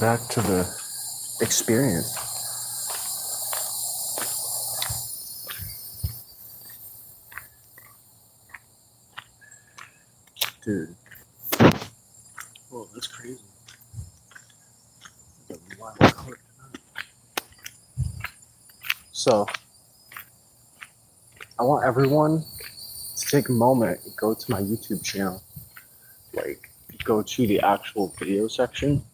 back to the experience. Dude. Whoa, that's crazy. So, I want everyone to take a moment and go to my YouTube channel. Like, go to the actual video section.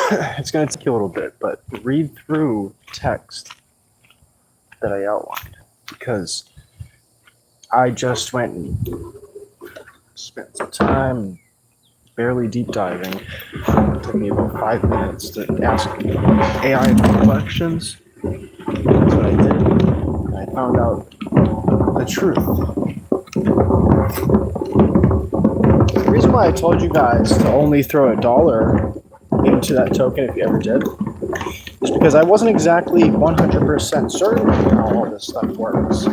It's going to take you a little bit, but read through text that I outlined. Because I just went and spent some time barely deep diving. It took me about 5 minutes to ask AI questions. That's what I did. And I found out the truth. The reason why I told you guys to only throw $1 into that token if you ever did is because I wasn't exactly 100% certain of how all this stuff works.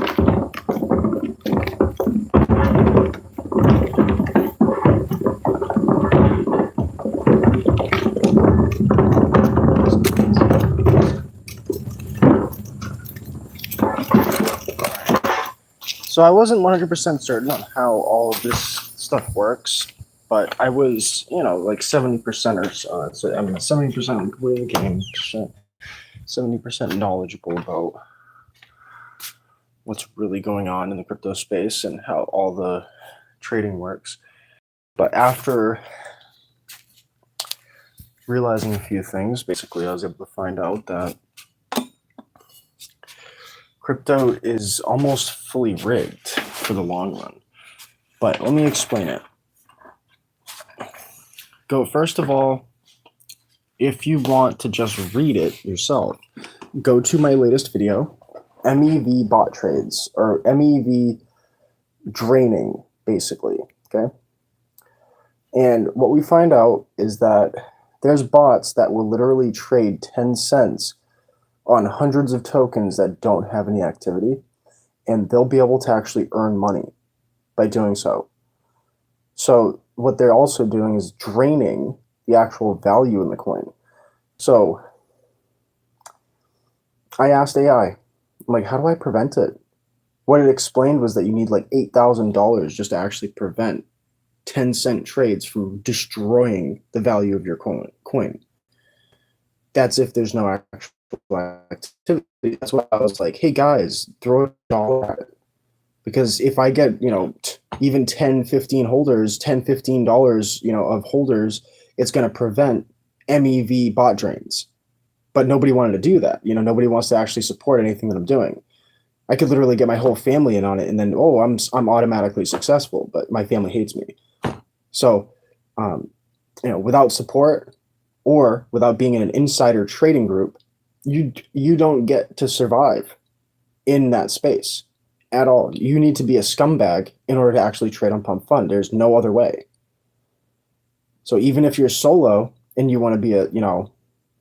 So I wasn't 100% certain on how all of this stuff works, but I was, like 70% or so. So, 70% completely game, 70% knowledgeable about what's really going on in the crypto space and how all the trading works. But after realizing a few things, basically I was able to find out that crypto is almost fully rigged for the long run. But let me explain it. First of all, if you want to just read it yourself, go to my latest video, MEV bot trades, or MEV draining, basically, okay? And what we find out is that there's bots that will literally trade 10 cents on hundreds of tokens that don't have any activity, and they'll be able to actually earn money by doing so. So what they're also doing is draining the actual value in the coin. So I asked AI, I'm like, how do I prevent it? What it explained was that you need like $8,000 just to actually prevent 10-cent trades from destroying the value of your coin. That's if there's no actual activity. That's why I was like, hey guys, throw $1 at it. Because if I get, even 10, 15 holders, $10, $15, of holders, it's going to prevent MEV bot drains. But nobody wanted to do that. Nobody wants to actually support anything that I'm doing. I could literally get my whole family in on it and then, I'm automatically successful, but my family hates me. So, without support or without being in an insider trading group, you don't get to survive in that space at all. You need to be a scumbag in order to actually trade on Pump Fund. There's no other way. So even if you're solo and you want to be a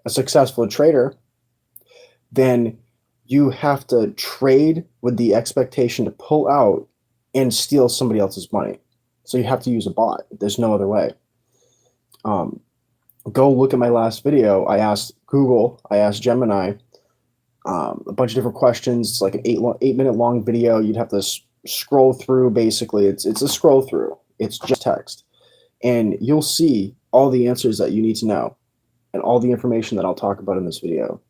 successful trader, then you have to trade with the expectation to pull out and steal somebody else's money. So you have to use a bot. There's no other way. Go look at my last video. I asked Google, I asked Gemini, a bunch of different questions. It's like an 8-minute long video. You'd have to scroll through. Basically, it's a scroll through. It's just text, and you'll see all the answers that you need to know, and all the information that I'll talk about in this video.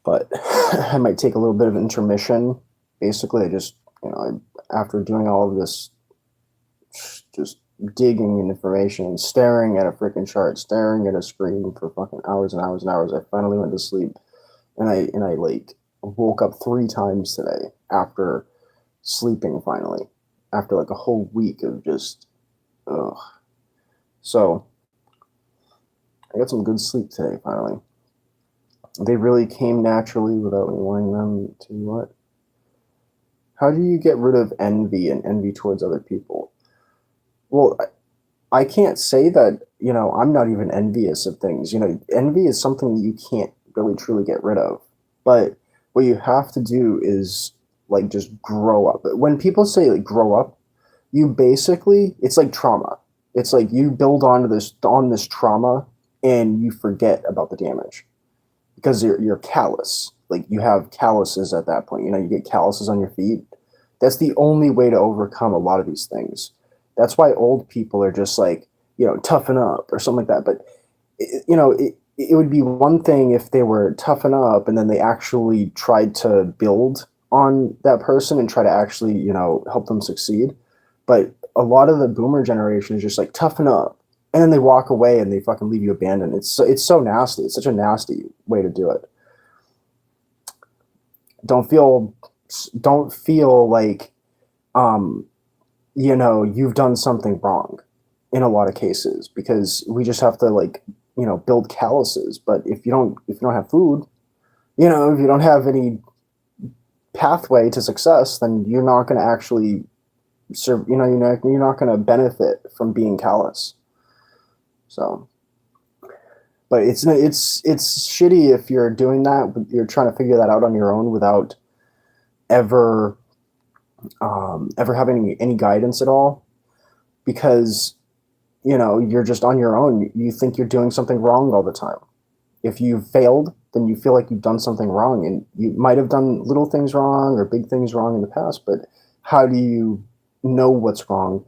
But I might take a little bit of intermission. Basically, I just after doing all of this, just digging in information, staring at a freaking chart, staring at a screen for fucking hours and hours and hours, I finally went to sleep. And I like woke up 3 times today after sleeping finally, after like a whole week of just, ugh. So I got some good sleep today finally. They really came naturally without me wanting them to what? How do you get rid of envy and envy towards other people? Well, I can't say that, I'm not even envious of things. Envy is something that you can't really truly get rid of. But what you have to do is like just grow up. When people say like grow up, you basically, it's like trauma. It's like you build on this trauma and you forget about the damage because you're callous. Like you have calluses at that point. You know, you get calluses on your feet. That's the only way to overcome a lot of these things. That's why old people are just like, you know, toughen up or something like that. But you know, it would be one thing if they were toughen up and then they actually tried to build on that person and try to actually, you know, help them succeed. But a lot of the boomer generation is just like toughen up, and then they walk away and they fucking leave you abandoned. It's so nasty. It's such a nasty way to do it. Don't feel don't feel like um, you know, you've done something wrong in a lot of cases because we just have to like, you know, build calluses. But if you don't have food, you know, if you don't have any pathway to success, then you're not going to actually serve. You know, you're not going to benefit from being callous. So, but it's shitty if you're doing that. But you're trying to figure that out on your own without ever ever having any guidance at all, because you know you're just on your own. You think you're doing something wrong all the time. If you've failed, then you feel like you've done something wrong, and you might have done little things wrong or big things wrong in the past. But how do you know what's wrong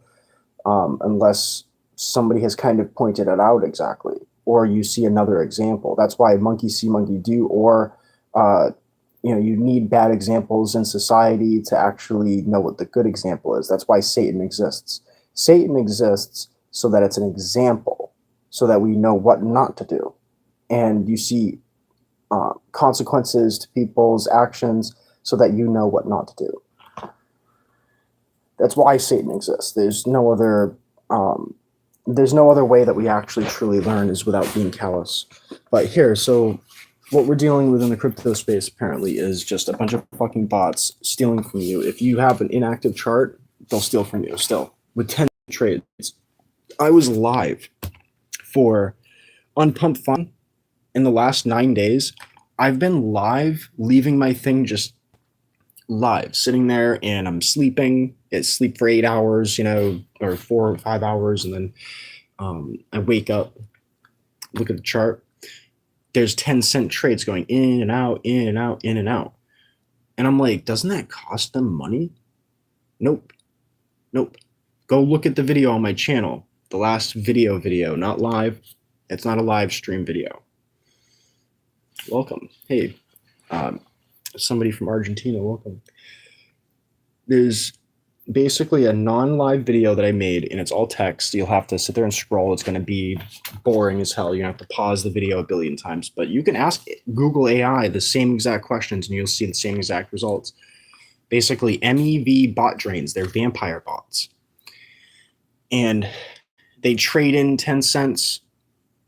unless somebody has kind of pointed it out exactly, or you see another example? That's why monkey see, monkey do, or uh, you know, you need bad examples in society to actually know what the good example is. That's why Satan exists. Satan exists so that it's an example, so that we know what not to do, and you see consequences to people's actions, so that you know what not to do. That's why Satan exists. There's no other way that we actually truly learn is without being callous. But here, so what we're dealing with in the crypto space apparently is just a bunch of fucking bots stealing from you. If you have an inactive chart, they'll steal from you still with 10 trades. I was live for on Pump Fun in the last 9 days. I've been live, leaving my thing just live, sitting there, and I'm sleeping. I sleep for 8 hours, you know, or 4 or 5 hours, and then I wake up, look at the chart. There's 10-cent trades going in and out, in and out, in and out. And I'm like, doesn't that cost them money? Nope. Nope. Go look at the video on my channel. The last video, not live. It's not a live stream video. Welcome. Hey, somebody from Argentina, welcome. There's basically a non-live video that I made, and it's all text. You'll have to sit there and scroll. It's going to be boring as hell. You have to pause the video a billion times, but you can ask Google AI the same exact questions and you'll see the same exact results. Basically, MEV bot drains, they're vampire bots, and they trade in 10 cents,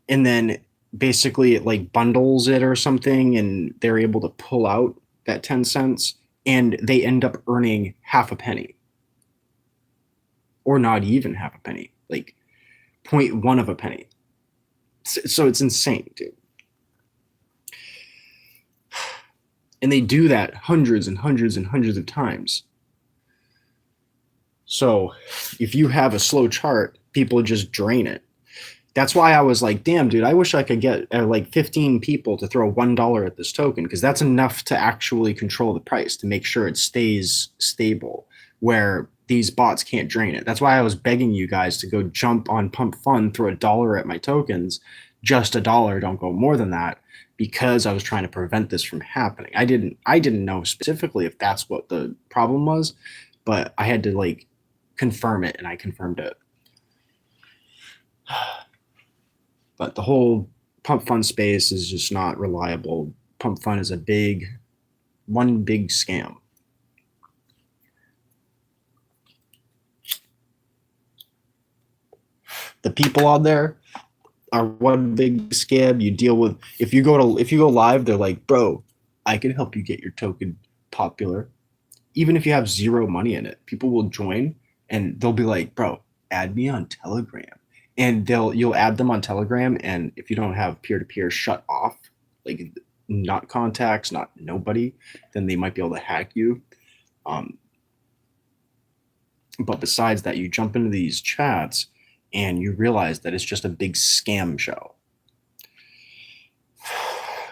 and then basically it like bundles it or something, and they're able to pull out that 10 cents, and they end up earning half a penny, or not even half a penny, like 0.1 of a penny. So it's insane, dude. And they do that hundreds and hundreds and hundreds of times. So if you have a slow chart, people just drain it. That's why I was like, damn, dude, I wish I could get like 15 people to throw $1 at this token, because that's enough to actually control the price, to make sure it stays stable, where these bots can't drain it. That's why I was begging you guys to go jump on Pump Fun, throw $1 at my tokens, just $1, don't go more than that, because I was trying to prevent this from happening. I didn't know specifically if that's what the problem was, but I had to like confirm it, and I confirmed it. But the whole Pump Fun space is just not reliable. Pump Fun is one big scam. The people out there are one big scam. You deal with, if you go live, they're like, bro, I can help you get your token popular. Even if you have zero money in it, people will join and they'll be like, bro, add me on Telegram. And you'll add them on Telegram, and if you don't have peer-to-peer shut off, like not contacts, not nobody, then they might be able to hack you. But besides that, you jump into these chats and you realize that it's just a big scam show.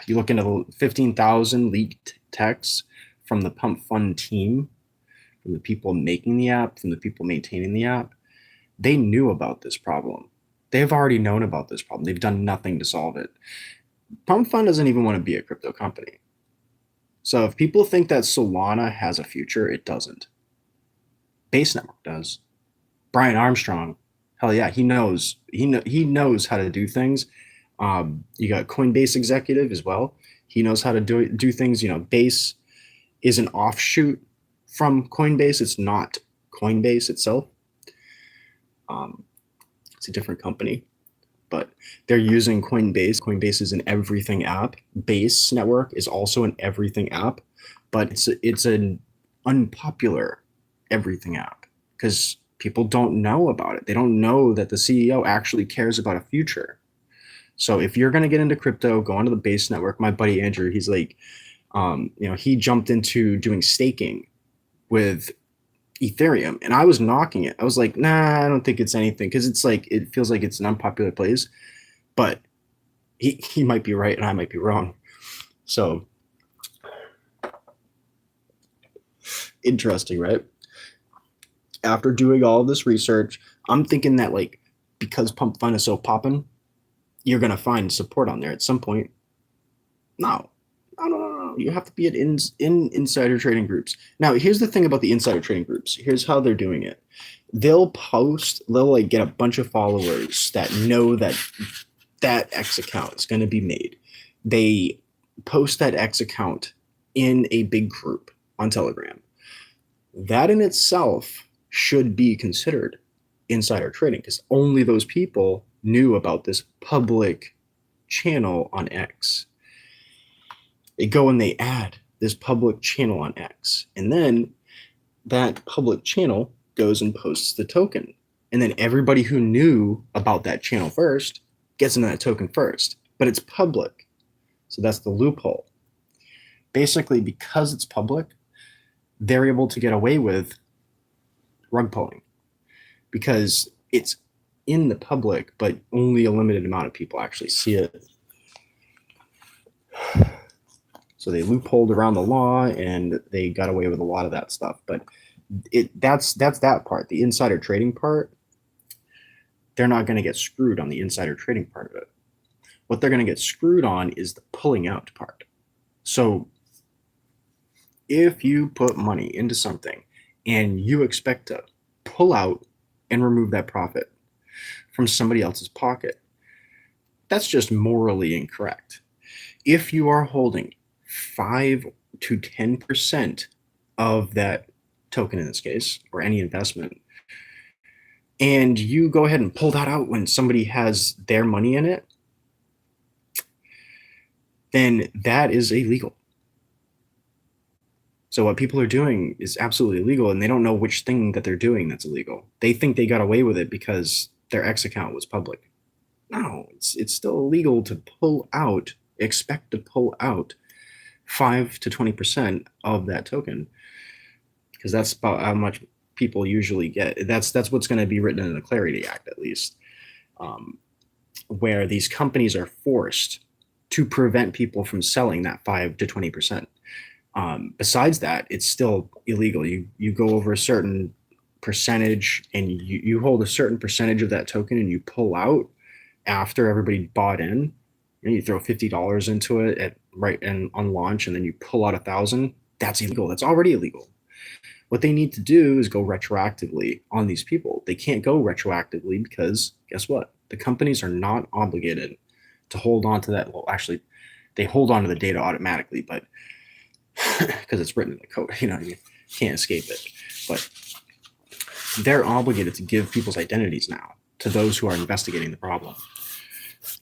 You look into the 15,000 leaked texts from the Pump Fund team, from the people making the app, from the people maintaining the app. They knew about this problem. They've already known about this problem. They've done nothing to solve it. Pump Fund doesn't even want to be a crypto company. So if people think that Solana has a future, it doesn't. Base Network does. Brian Armstrong, hell yeah, he knows how to do things. You got Coinbase executive as well. He knows how to do things. Base is an offshoot from Coinbase. It's not Coinbase itself. It's a different company, but they're using Coinbase. Coinbase is an everything app. Base Network is also an everything app, but it's an unpopular everything app because people don't know about it. They don't know that the CEO actually cares about a future. So if you're going to get into crypto, go onto the Base Network. My buddy Andrew, he's like, he jumped into doing staking with Ethereum, and I was knocking it. I was like, nah, I don't think it's anything, because it's like, it feels like it's an unpopular place, but he might be right and I might be wrong. So interesting, right? After doing all of this research, I'm thinking that, like, because Pump Fund is so popping, you're going to find support on there at some point. No. You have to be in insider trading groups. Now, here's the thing about the insider trading groups. Here's how they're doing it. They'll like get a bunch of followers that know that X account is going to be made. They post that X account in a big group on Telegram. That in itself should be considered insider trading, because only those people knew about this public channel on X. They go and they add this public channel on X, and then that public channel goes and posts the token. And then everybody who knew about that channel first gets into that token first, but it's public. So that's the loophole. Basically, because it's public, they're able to get away with rug pulling because it's in the public, but only a limited amount of people actually see it. So they loopholed around the law and they got away with a lot of that stuff. But that's that part. The insider trading part, they're not going to get screwed on the insider trading part of it. What they're going to get screwed on is the pulling out part. So if you put money into something and you expect to pull out and remove that profit from somebody else's pocket, that's just morally incorrect. If you are holding 5 to 10% of that token in this case, or any investment, and you go ahead and pull that out when somebody has their money in it, then that is illegal. So what people are doing is absolutely illegal, and they don't know which thing that they're doing that's illegal. They think they got away with it because their X account was public. No, it's still illegal to expect to pull out 5 to 20% of that token, because that's about how much people usually get. That's what's going to be written in the Clarity Act, at least, where these companies are forced to prevent people from selling that 5 to 20%. Besides that, it's still illegal. You go over a certain percentage and you hold a certain percentage of that token and you pull out after everybody bought in. You throw $50 into it on launch, and then you pull out 1,000. That's illegal. That's already illegal. What they need to do is go retroactively on these people. They can't go retroactively because guess what? The companies are not obligated to hold on to that. Well, actually, they hold on to the data automatically, but because it's written in the code, you can't escape it. But they're obligated to give people's identities now to those who are investigating the problem.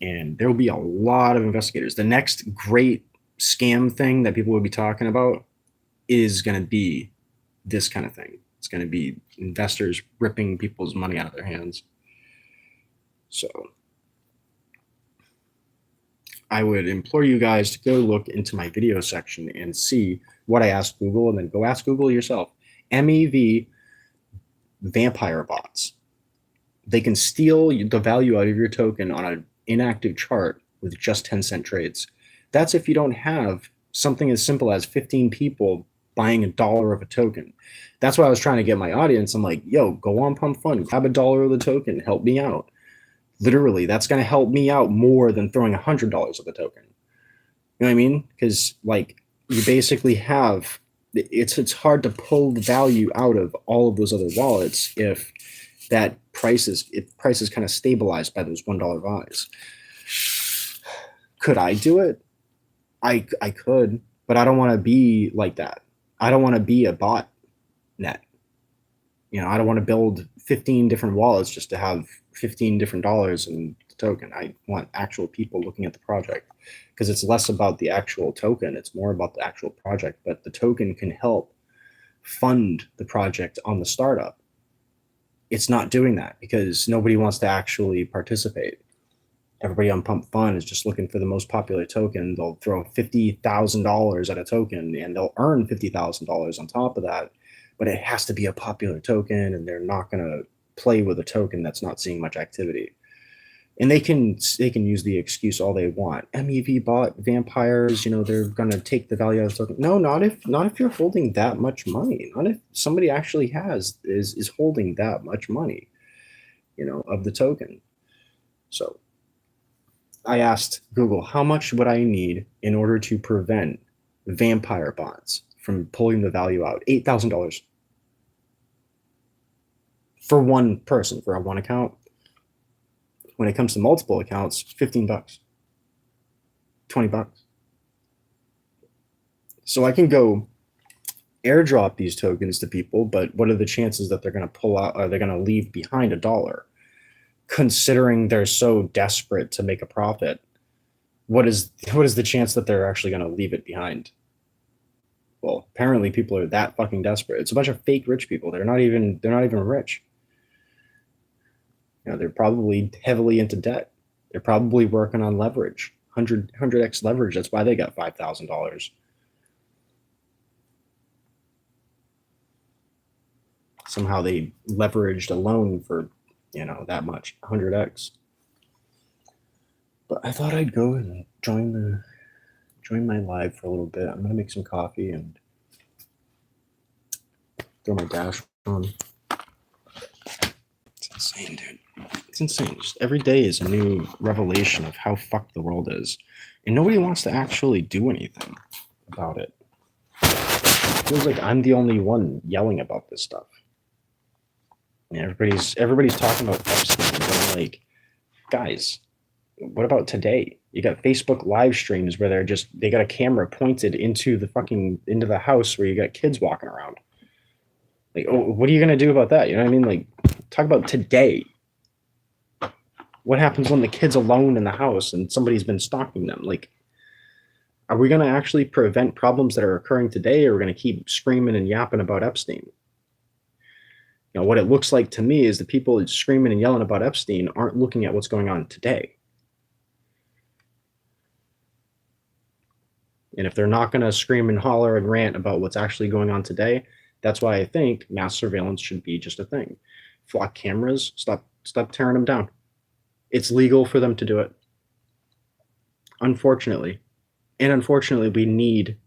And there will be a lot of investigators. The next great scam thing that people will be talking about is going to be this kind of thing. It's going to be investors ripping people's money out of their hands. So I would implore you guys to go look into my video section and see what I asked Google, and then go ask Google yourself. MEV vampire bots. They can steal the value out of your token on an inactive chart with just 10-cent trades. That's if you don't have something as simple as 15 people buying $1 of a token. That's why I was trying to get my audience. I'm like, yo, go on Pump Fun, grab $1 of the token, help me out. Literally, that's going to help me out more than throwing $100 of the token. You know what I mean? Because like you basically have it's hard to pull the value out of all of those other wallets if that price is kind of stabilized by those $1 buys. Could I do it? I could, but I don't want to be like that. I don't want to be a bot net. You know, I don't want to build 15 different wallets just to have 15 different dollars in the token. I want actual people looking at the project because it's less about the actual token. It's more about the actual project, but the token can help fund the project on the startup. It's not doing that because nobody wants to actually participate. Everybody on Pump Fun is just looking for the most popular token. They'll throw $50,000 at a token and they'll earn $50,000 on top of that. But it has to be a popular token, and they're not going to play with a token that's not seeing much activity. And they can use the excuse all they want. MEV bot vampires, you know, they're going to take the value of the token. No, not if you're holding that much money. Not if somebody actually is holding that much money, you know, of the token. So I asked Google, how much would I need in order to prevent vampire bots from pulling the value out? $8,000 for one person, for one account. When it comes to multiple accounts, $15, $20. So I can go airdrop these tokens to people, but what are the chances that they're going to pull out, or they're going to leave behind $1? Considering they're so desperate to make a profit, what is the chance that they're actually going to leave it behind? Well, apparently people are that fucking desperate. It's a bunch of fake rich people. They're not even rich. You know, they're probably heavily into debt. They're probably working on leverage, 100x leverage. That's why they got $5,000. Somehow they leveraged a loan for, you know, that much, 100x. But I thought I'd go and join my live for a little bit. I'm gonna make some coffee and throw my dash on. It's insane, dude. It's insane. Just every day is a new revelation of how fucked the world is, and nobody wants to actually do anything about it. It feels like I'm the only one yelling about this stuff. And everybody's talking about Epstein, but I'm like, guys, what about today? You got Facebook live streams where they got a camera pointed into the house where you got kids walking around. Like, oh, what are you gonna do about that? You know what I mean? Like, talk about today. What happens when the kid's alone in the house and somebody's been stalking them? Like, are we gonna actually prevent problems that are occurring today, or are we gonna keep screaming and yapping about Epstein? You know, what it looks like to me is the people screaming and yelling about Epstein aren't looking at what's going on today. And if they're not going to scream and holler and rant about what's actually going on today, that's why I think mass surveillance should be just a thing. Flock cameras, stop tearing them down. It's legal for them to do it. Unfortunately. And unfortunately, we need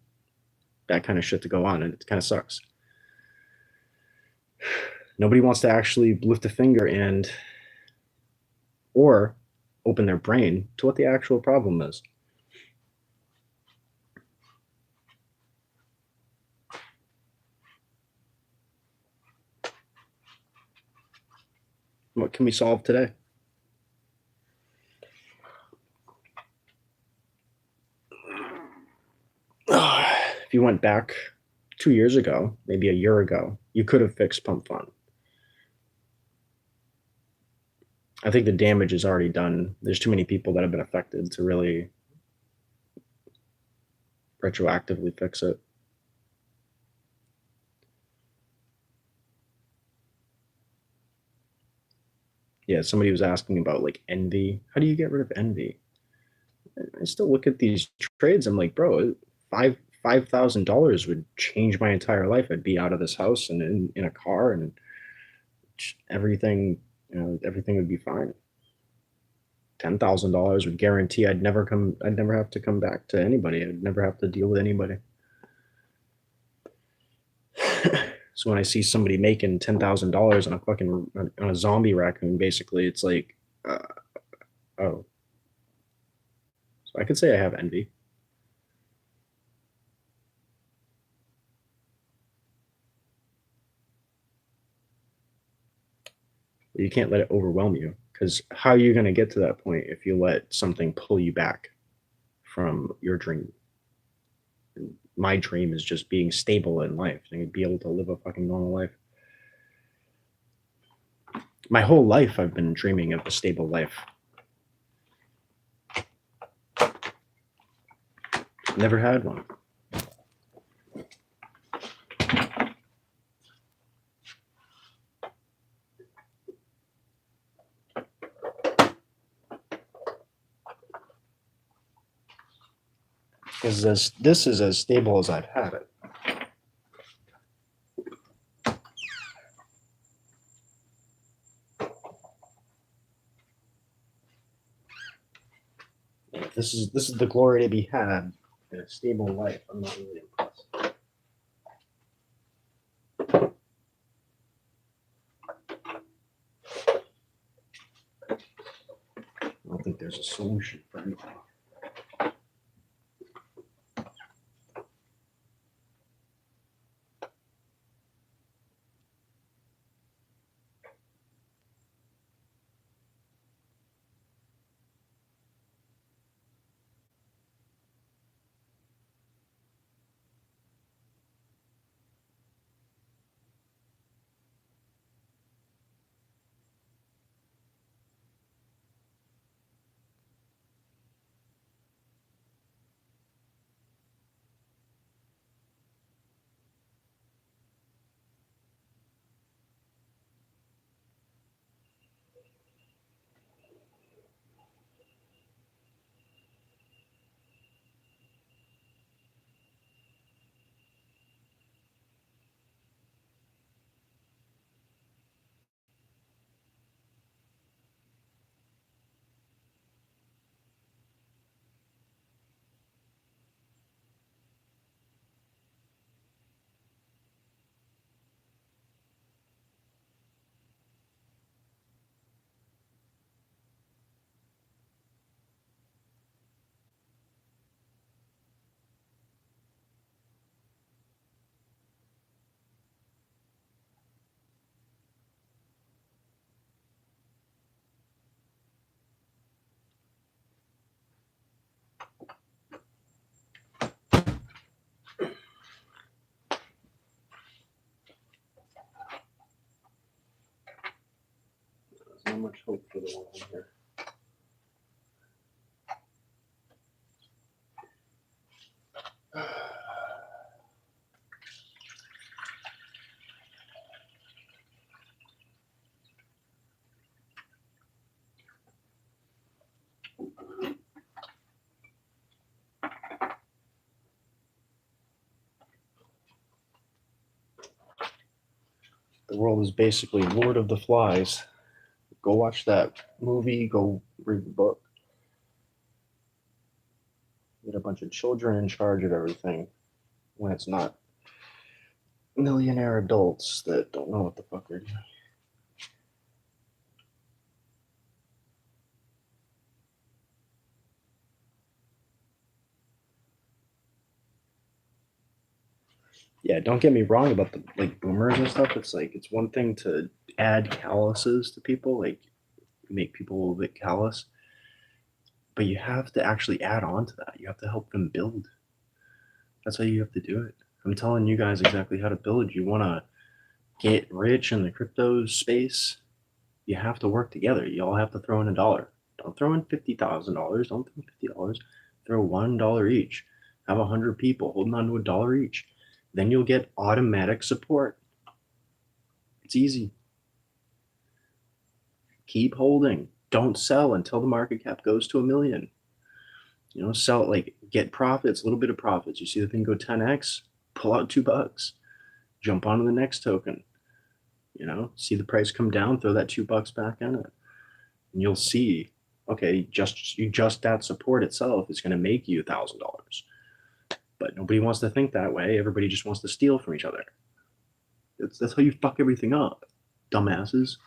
that kind of shit to go on, and it kind of sucks. Nobody wants to actually lift a finger or open their brain to what the actual problem is. What can we solve today? If you went back 2 years ago, maybe a year ago, you could have fixed Pump Fun. I think the damage is already done. There's too many people that have been affected to really retroactively fix it. Yeah, somebody was asking about like envy. How do you get rid of envy? I still look at these trades. I'm like, bro, $5,000 would change my entire life. I'd be out of this house and in a car, and everything, you know, everything would be fine. $10,000 would guarantee I'd never have to come back to anybody. I'd never have to deal with anybody. So when I see somebody making $10,000 on a zombie raccoon, basically, it's like, oh, so I could say I have envy. You can't let it overwhelm you, because how are you going to get to that point if you let something pull you back from your dream? And my dream is just being stable in life and be able to live a fucking normal life. My whole life I've been dreaming of a stable life. Never had one. Because this is as stable as I've had it. This is the glory to be had in a stable life. I'm not really impressed. I don't think there's a solution for anything. There's not much hope for the world here. The world is basically Lord of the Flies. Go watch that movie, go read the book. Get a bunch of children in charge of everything when it's not millionaire adults that don't know what the fuck they're doing. Yeah, don't get me wrong about the like boomers and stuff. It's like it's one thing to add calluses to people, like make people a little bit callous, but you have to actually add on to that. You have to help them build. That's how you have to do it. I'm telling you guys exactly how to build. You want to get rich in the crypto space, you have to work together. You all have to throw in a dollar. Don't throw in $50,000. Don't throw in $50. Throw $1 each. Have 100 people holding on to a dollar each. Then you'll get automatic support. It's easy. Keep holding. Don't sell until the market cap goes to 1,000,000. You know, sell, like, get profits, a little bit of profits. You see the thing go 10x, pull out $2, jump onto the next token. You know, see the price come down, throw that $2 back in it, and you'll see Okay, just that support itself is going to make you $1,000. But nobody wants to think that way. Everybody just wants to steal from each other. That's how you fuck everything up, dumbasses.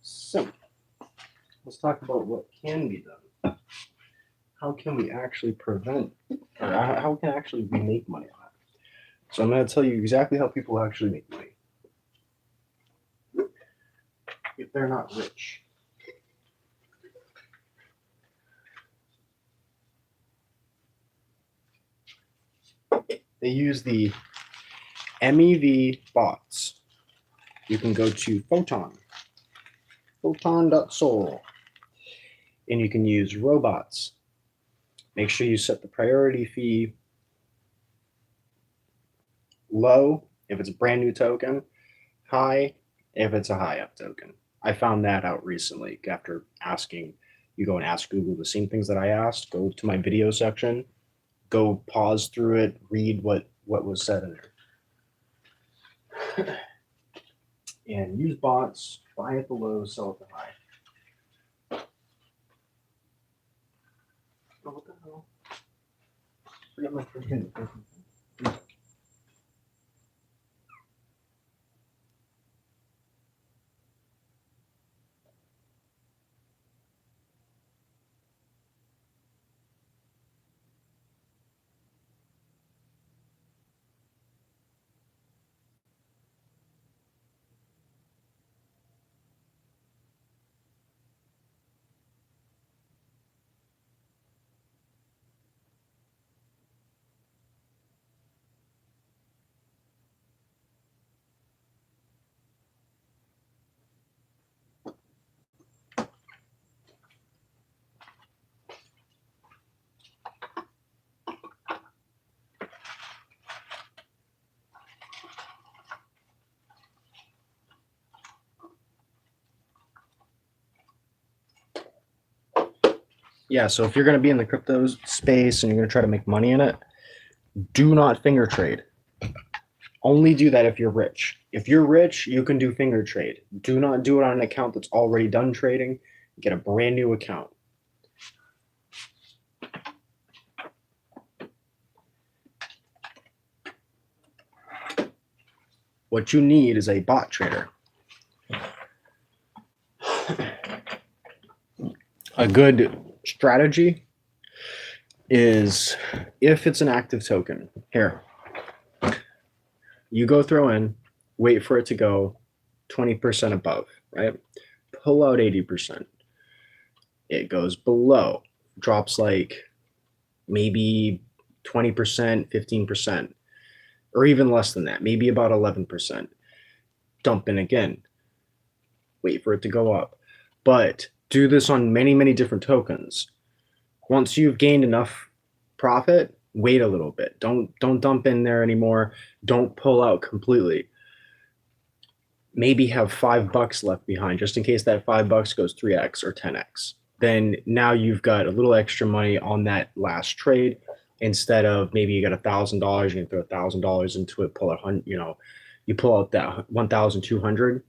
So let's talk about what can be done. How can we actually prevent, or how can actually we make money on it? So I'm going to tell you exactly how people actually make money if they're not rich. They use the MEV bots. You can go to photon.soul, and you can use robots. Make sure you set the priority fee low if it's a brand new token, high if it's a high up token. I found that out recently after asking. You go and ask Google the same things that I asked. Go to my video section, go pause through it, read what was said in there. And use bots, buy at the low, sell at the high. Oh, what the hell? Forget my freaking. Yeah, so if you're going to be in the crypto space and you're going to try to make money in it, do not finger trade. Only do that if you're rich. If you're rich, you can do finger trade. Do not do it on an account that's already done trading. Get a brand new account. What you need is a bot trader. A good strategy is if it's an active token. Here, you go throw in, wait for it to go 20% above, right? Pull out 80%. It goes below, drops like maybe 20%, 15%, or even less than that, maybe about 11%. Dump in again, wait for it to go up. But do this on many, many different tokens. Once you've gained enough profit, wait a little bit. Don't dump in there anymore. Don't pull out completely. Maybe have $5 left behind just in case that $5 goes 3x or 10x. Then now you've got a little extra money on that last trade. Instead of maybe you got $1,000, you can throw $1,000 into it, pull out, you pull out that 1,200.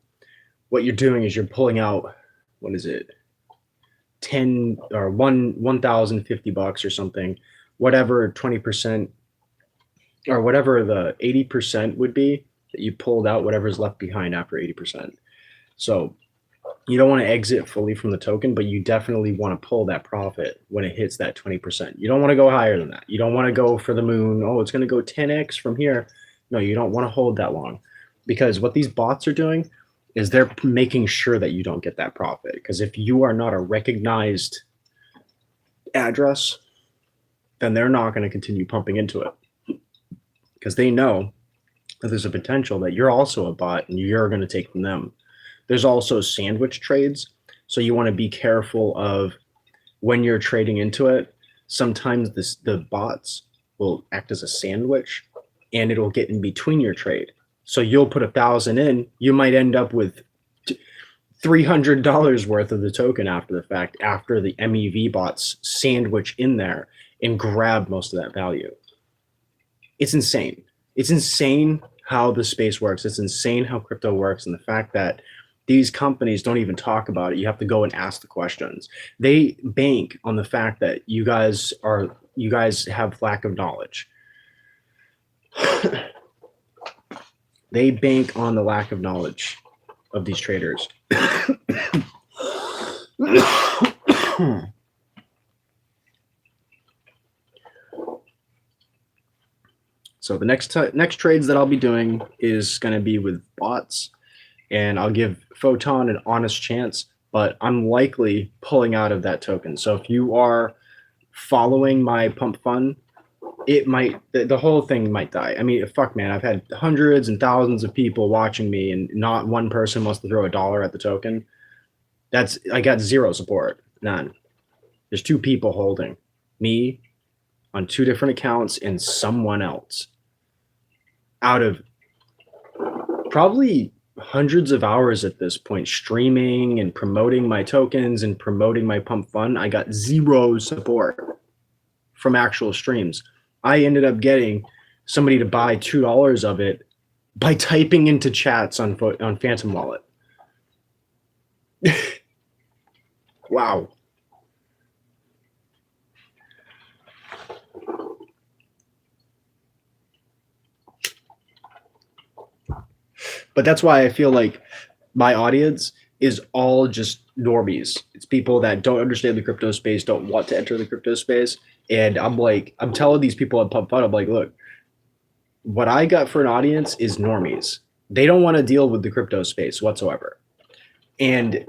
What you're doing is you're pulling out, what is it, 10 or 1,050 bucks or something, whatever 20% or whatever the 80% would be that you pulled out, whatever's left behind after 80%. So you don't want to exit fully from the token, but you definitely want to pull that profit when it hits that 20%. You don't want to go higher than that. You don't want to go for the moon. Oh, it's going to go 10x from here. No, you don't want to hold that long, because what these bots are doing is they're making sure that you don't get that profit. Because if you are not a recognized address, then they're not going to continue pumping into it, because they know that there's a potential that you're also a bot and you're going to take from them. There's also sandwich trades. So you want to be careful of when you're trading into it. Sometimes the bots will act as a sandwich and it'll get in between your trade. So you'll put 1,000 in, you might end up with $300 worth of the token after the fact, after the MEV bots sandwich in there and grab most of that value. It's insane. It's insane how the space works. It's insane how crypto works, and the fact that these companies don't even talk about it. You have to go and ask the questions. They bank on the fact that you guys have lack of knowledge. They bank on the lack of knowledge of these traders. So the next trades that I'll be doing is going to be with bots, and I'll give Photon an honest chance, but I'm likely pulling out of that token. So if you are following my pump fund, it might, the whole thing might die. I mean, fuck, man, I've had hundreds and thousands of people watching me, and not one person wants to throw $1 at the token. I got zero support, none. There's 2 people holding, me on 2 different accounts and someone else. Out of probably hundreds of hours at this point, streaming and promoting my tokens and promoting my pump fund, I got zero support from actual streams. I ended up getting somebody to buy $2 of it by typing into chats on Phantom Wallet. Wow. But that's why I feel like my audience is all just normies. It's people that don't understand the crypto space, don't want to enter the crypto space. And I'm telling these people at Pump Fun, I'm like, look, what I got for an audience is normies. They don't want to deal with the crypto space whatsoever. And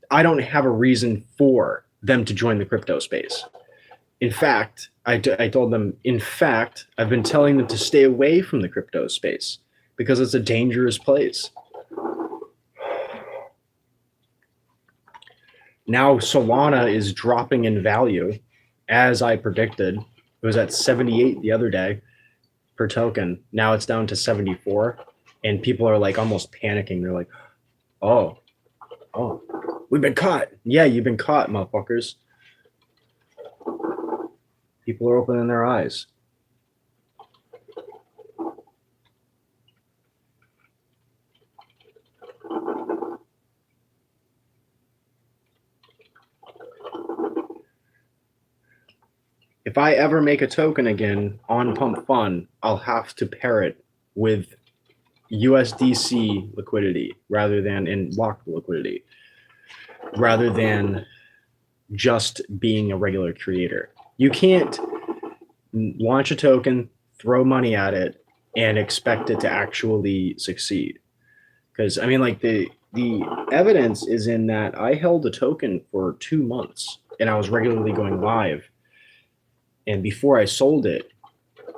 I don't have a reason for them to join the crypto space. In fact, I told them, I've been telling them to stay away from the crypto space because it's a dangerous place. Now Solana is dropping in value, as I predicted. It was at 78 the other day per token. Now it's down to 74, and people are like almost panicking. They're like, oh, we've been caught. Yeah, you've been caught, motherfuckers. People are opening their eyes. If I ever make a token again on Pump Fun, I'll have to pair it with USDC liquidity rather than in locked liquidity, rather than just being a regular creator. You can't launch a token, throw money at it, and expect it to actually succeed. Because I mean, like the evidence is in that I held a token for 2 months and I was regularly going live. And before I sold it,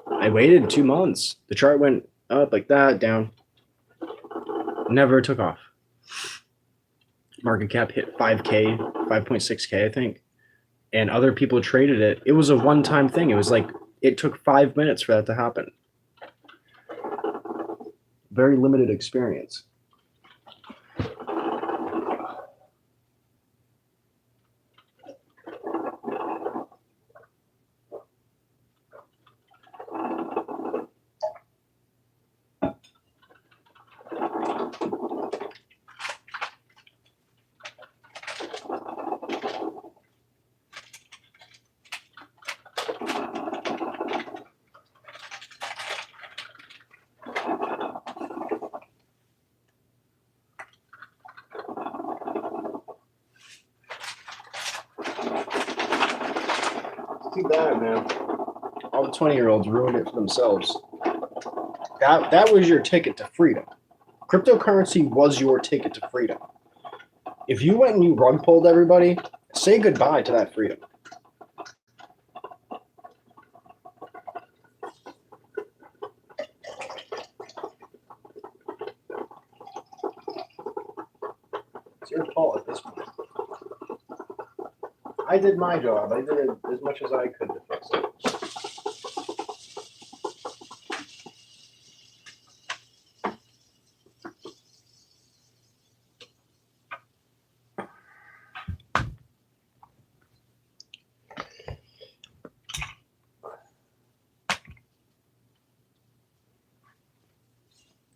I waited 2 months. The chart went up like that, down. Never took off. Market cap hit 5K, 5.6K, I think. And other people traded it. It was a one-time thing. It was like, it took 5 minutes for that to happen. Very limited experience. Too bad, man. All the 20-year-olds ruined it for themselves. That was your ticket to freedom. Cryptocurrency was your ticket to freedom. If you went and you rug pulled everybody, say goodbye to that freedom. It's your fault at this point. I did my job. I did as much as I could to fix it.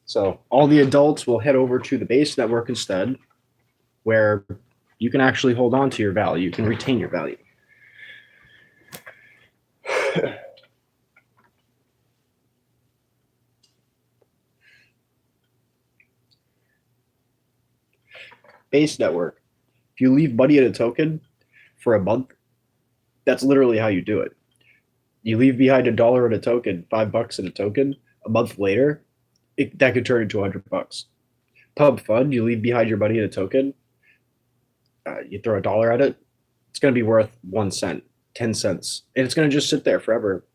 So all the adults will head over to the base network instead, where you can actually hold on to your value. You can retain your value. Base network. If you leave money in a token for a month, that's literally how you do it. You leave behind $1 in a token, $5 in a token. A month later, that could turn into $100. Pub Fund, you leave behind your money in a token. You throw $1 at it, it's going to be worth 1 cent, 10 cents, and it's going to just sit there forever.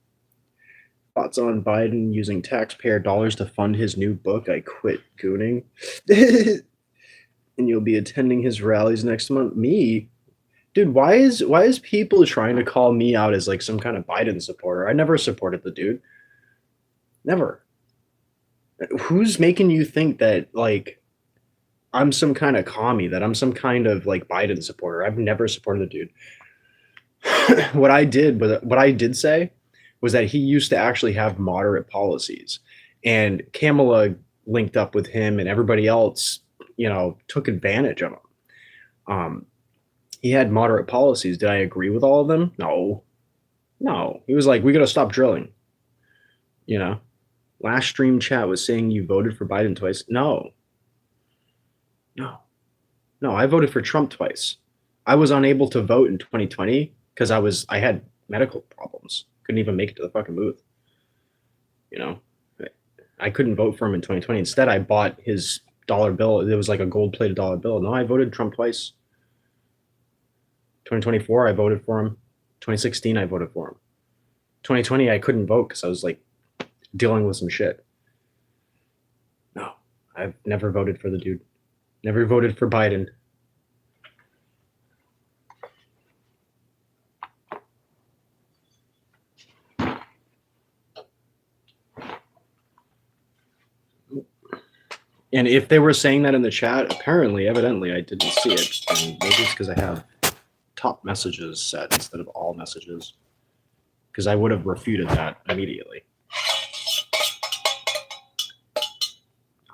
Thoughts on Biden using taxpayer dollars to fund his new book, I Quit Gooning? And you'll be attending his rallies next month. Me? Dude, why is people trying to call me out as like some kind of Biden supporter? I never supported the dude. Never. Who's making you think that like I'm some kind of commie, that I'm some kind of like Biden supporter? I've never supported the dude. What I did say was that he used to actually have moderate policies, and Kamala linked up with him, and everybody else, took advantage of him. He had moderate policies. Did I agree with all of them? No. He was like, we got to stop drilling. Last stream chat was saying you voted for Biden twice. No, I voted for Trump twice. I was unable to vote in 2020 because I had medical problems. Couldn't even make it to the fucking booth. I couldn't vote for him in 2020. Instead, I bought his dollar bill. It was like a gold-plated dollar bill. No, I voted Trump twice. 2024, I voted for him. 2016, I voted for him. 2020, I couldn't vote because I was like dealing with some shit. No, I've never voted for the dude. Never voted for Biden. And if they were saying that in the chat, evidently, I didn't see it. And maybe it's because I have top messages set instead of all messages. because I would have refuted that immediately.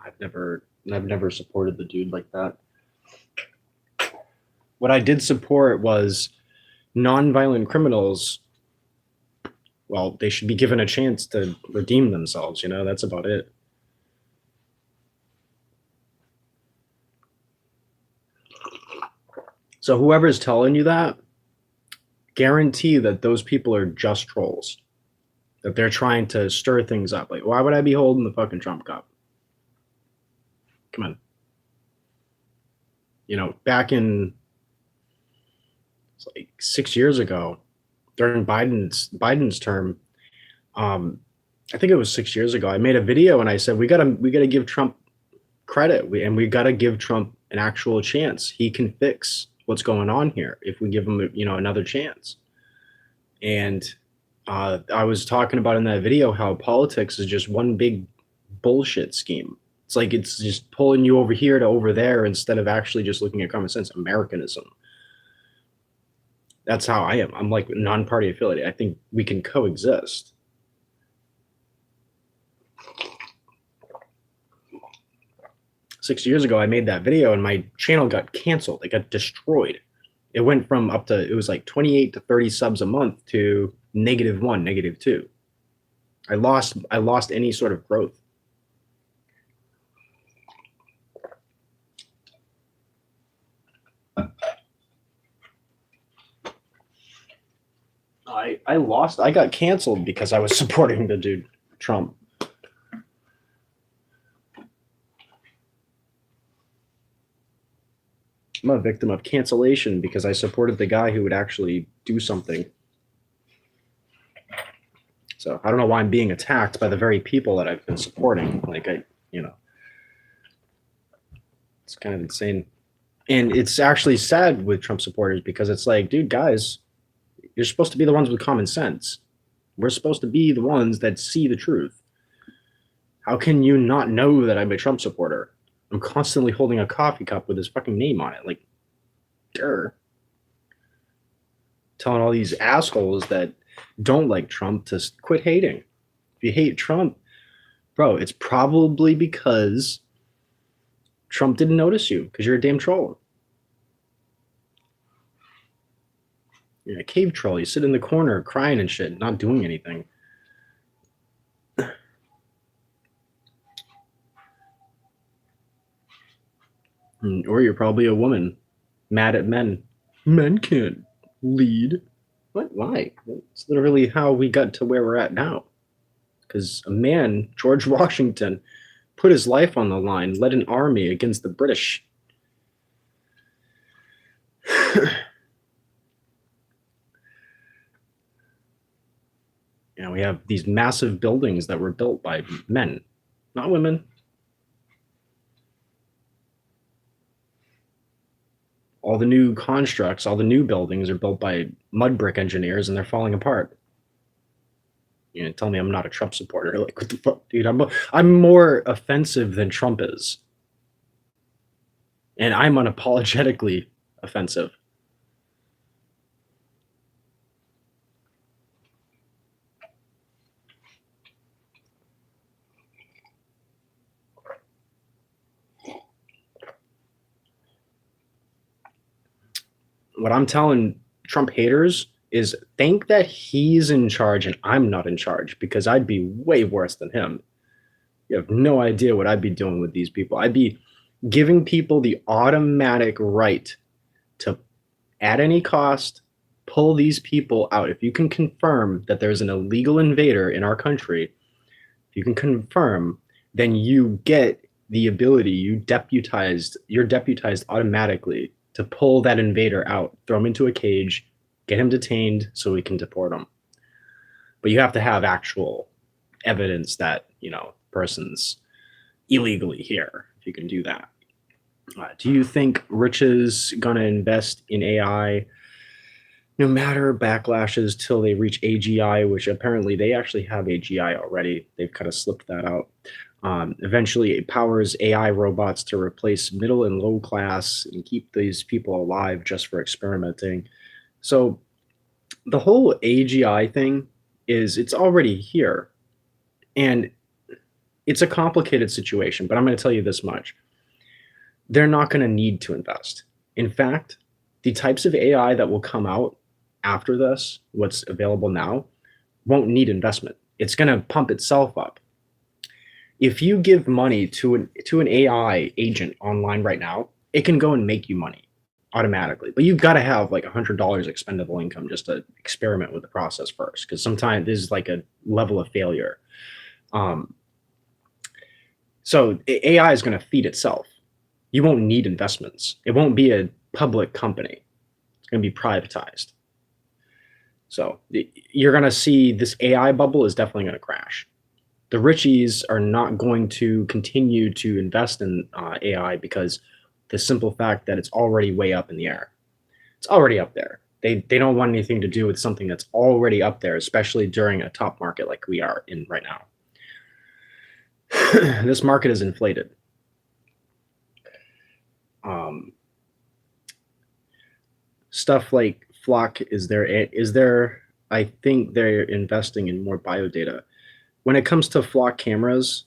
I've never supported the dude like that. What I did support was nonviolent criminals. Well, they should be given a chance to redeem themselves, you know, that's about it. So whoever's telling you that, guarantee that those people are just trolls. That they're trying to stir things up. Like, why would I be holding the fucking Trump cup? Come on. You know, back in like 6 years ago, during Biden's term, I think it was 6 years ago, I made a video and I said we gotta give Trump credit, we gotta give Trump an actual chance. He can fix what's going on here if we give him, you know, another chance. And I was talking about in that video how politics is just one big bullshit scheme. It's like it's just pulling you over here to over there instead of actually just looking at common sense. Americanism. That's how I am. I'm like non-party affiliated. I think we can coexist. Six years ago, I made that video and my channel got canceled. It got destroyed. It went from up to, it was like 28 to 30 subs a month to -1, -2. I lost any sort of growth. I got canceled because I was supporting the dude Trump. I'm a victim of cancellation because I supported the guy who would actually do something. So I don't know why I'm being attacked by the very people that I've been supporting. Like you know, it's kind of insane. And it's actually sad with Trump supporters because it's like, dude, guys, you're supposed to be the ones with common sense. We're supposed to be the ones that see the truth. How can you not know that I'm a Trump supporter? I'm constantly holding a coffee cup with his fucking name on it. Like, durr. Telling all these assholes that don't like Trump to quit hating. If you hate Trump, bro, it's probably because Trump didn't notice you because you're a damn troll. You're a cave troll. You sit in the corner crying and shit, not doing anything. Or you're probably a woman mad at men. Men can't lead. What? Why? It's literally how we got to where we're at now. Because a man, George Washington, put his life on the line, led an army against the British. You know, we have these massive buildings that were built by men, not women. All the new constructs, all the new buildings are built by mud brick engineers and they're falling apart. You know, tell me I'm not a Trump supporter. Like, what the fuck, dude? I'm more offensive than Trump is. And I'm unapologetically offensive. What I'm telling Trump haters is think that he's in charge and I'm not in charge, because I'd be way worse than him. You have no idea what I'd be doing with these people. I'd be giving people the automatic right to, at any cost, pull these people out. If you can confirm that there's an illegal invader in our country, if you can confirm, then you get the ability, you're deputized automatically to pull that invader out, throw him into a cage, get him detained so we can deport him. But you have to have actual evidence that, you know, person's illegally here, if you can do that. Do you think Rich is going to invest in AI no matter backlashes till they reach AGI, which apparently they actually have AGI already. They've kind of slipped that out. Eventually, it powers AI robots to replace middle and low class and keep these people alive just for experimenting. So the whole AGI thing is it's already here. And it's a complicated situation, but I'm going to tell you this much. They're not going to need to invest. In fact, the types of AI that will come out after this, what's available now, won't need investment. It's going to pump itself up. If you give money to an AI agent online right now, it can go and make you money automatically. But you've got to have like $100 expendable income just to experiment with the process first, because sometimes this is like a level of failure. Um, so AI is going to feed itself. You won't need investments. It won't be a public company. It's going to be privatized. So you're going to see this AI bubble is definitely going to crash. The richies are not going to continue to invest in AI because the simple fact that it's already way up in the air. It's already up there. They don't want anything to do with something that's already up there, especially during a top market like we are in right now. This market is inflated. Stuff like Flock is there. I think they're investing in more biodata. When it comes to Flock cameras,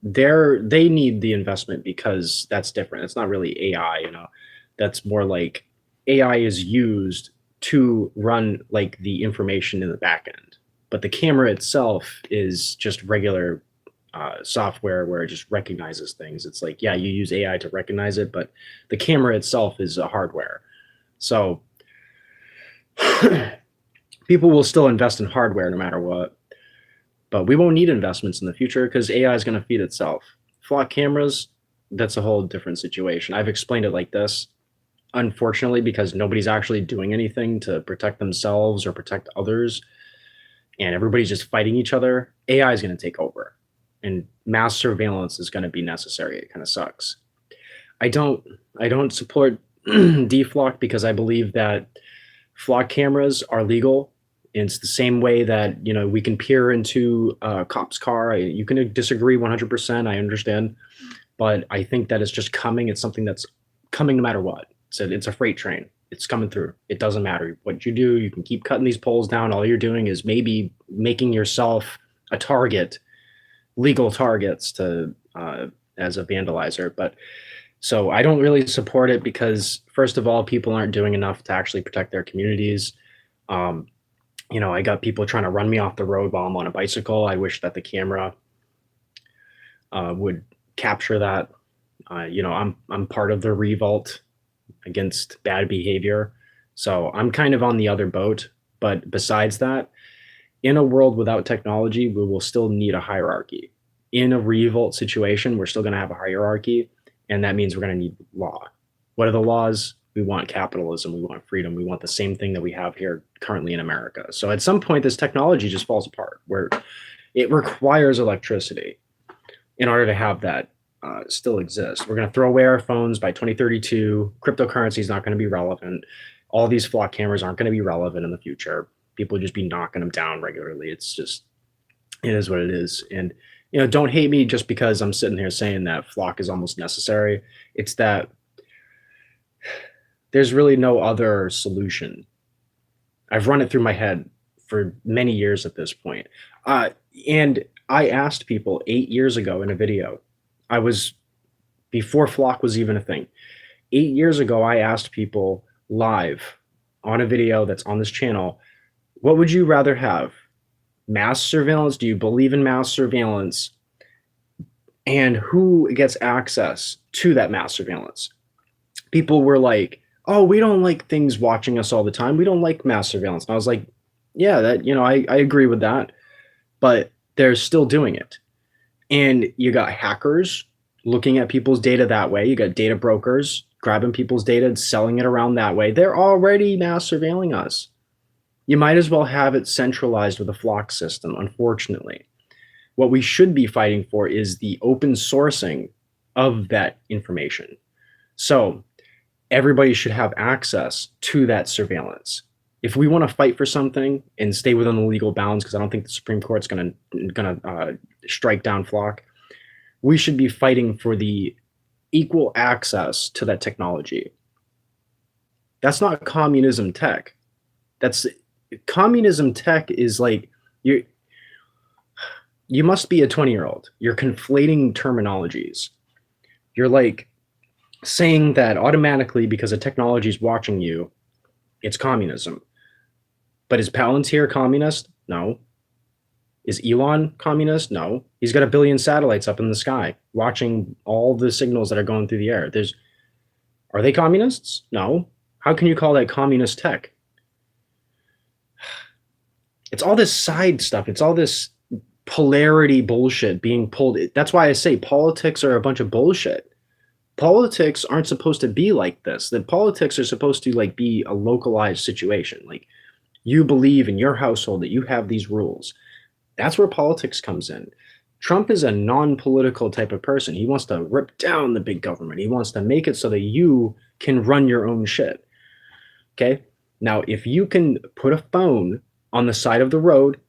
they need the investment because that's different. It's not really AI, you know. That's more like AI is used to run like the information in the back end, but the camera itself is just regular software where it just recognizes things. It's like, yeah, you use AI to recognize it, but the camera itself is a hardware. So people will still invest in hardware no matter what, but we won't need investments in the future because AI is going to feed itself. Flock cameras, that's a whole different situation. I've explained it like this. Unfortunately, because nobody's actually doing anything to protect themselves or protect others, and everybody's just fighting each other, AI is going to take over, and mass surveillance is going to be necessary. It kind of sucks. I don't support deflock because I believe that flock cameras are legal. It's the same way that, you know, we can peer into a cop's car. You can disagree 100%. I understand, but I think that it's just coming. It's something that's coming no matter what. It's a freight train. It's coming through. It doesn't matter what you do. You can keep cutting these poles down. All you're doing is maybe making yourself a target, legal targets to as a vandalizer. But so I don't really support it because, first of all, people aren't doing enough to actually protect their communities. You know, I got people trying to run me off the road while I'm on a bicycle. I wish that the camera would capture that. You know, I'm part of the revolt against bad behavior. So I'm kind of on the other boat. But besides that, in a world without technology, we will still need a hierarchy. In a revolt situation, we're still going to have a hierarchy, and that means we're going to need law. What are the laws? We want capitalism. We want freedom. We want the same thing that we have here currently in America. So at some point, this technology just falls apart, where it requires electricity in order to have that still exist. We're going to throw away our phones by 2032. Cryptocurrency is not going to be relevant. All these flock cameras aren't going to be relevant in the future. People will just be knocking them down regularly. It's just, it is what it is. And, you know, don't hate me just because I'm sitting here saying that flock is almost necessary. It's that there's really no other solution. I've run it through my head for many years at this point. And I asked people 8 years ago in a video, before Flock was even a thing. 8 years ago, I asked people live on a video that's on this channel, what would you rather have? Mass surveillance? Do you believe in mass surveillance? And who gets access to that mass surveillance? People were like, oh, we don't like things watching us all the time. We don't like mass surveillance. And I was like, yeah, that, you know, I agree with that, but they're still doing it. And you got hackers looking at people's data that way. You got data brokers grabbing people's data and selling it around that way. They're already mass surveilling us. You might as well have it centralized with a flock system, unfortunately. What we should be fighting for is the open sourcing of that information. So everybody should have access to that surveillance. If we want to fight for something and stay within the legal bounds, because I don't think the Supreme Court's going to strike down Flock, we should be fighting for the equal access to that technology. That's not communism tech. That's communism tech is like you must be a 20-year-old. You're conflating terminologies. You're like saying that automatically because a technology is watching you, it's communism. But is Palantir communist? No. Is Elon communist? No. He's got 1 billion satellites up in the sky watching all the signals that are going through the air. Are they communists? No. How can you call that communist tech? It's all this side stuff. It's all this polarity bullshit being pulled. That's why I say politics are a bunch of bullshit. Politics aren't supposed to be like this. That politics are supposed to like be a localized situation. Like you believe in your household that you have these rules. That's where politics comes in. Trump is a non-political type of person. He wants to rip down the big government. He wants to make it so that you can run your own shit. Okay? Now, if you can put a phone on the side of the road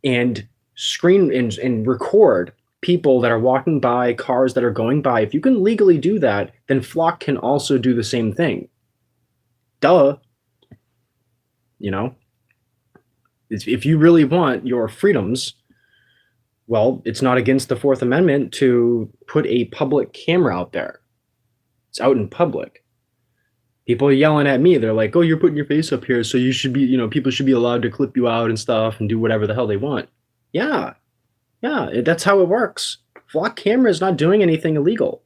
and screen and record people that are walking by, cars that are going by, if you can legally do that, then Flock can also do the same thing. Duh. You know? If you really want your freedoms, well, it's not against the Fourth Amendment to put a public camera out there. It's out in public. People are yelling at me. They're like, oh, you're putting your face up here, so you should be, people should be allowed to clip you out and stuff and do whatever the hell they want. Yeah, that's how it works. Flock camera is not doing anything illegal.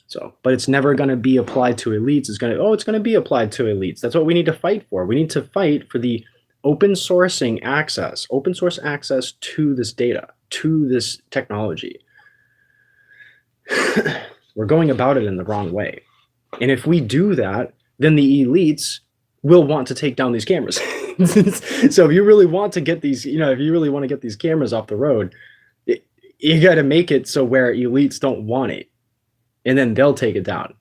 So, but it's never going to be applied to elites. It's going to be applied to elites. That's what we need to fight for. We need to fight for the open source access to this data, to this technology. We're going about it in the wrong way. And if we do that, then the elites will want to take down these cameras. So if you really want to get these, if you really want to get these cameras off the road, you got to make it so where elites don't want it. And then they'll take it down.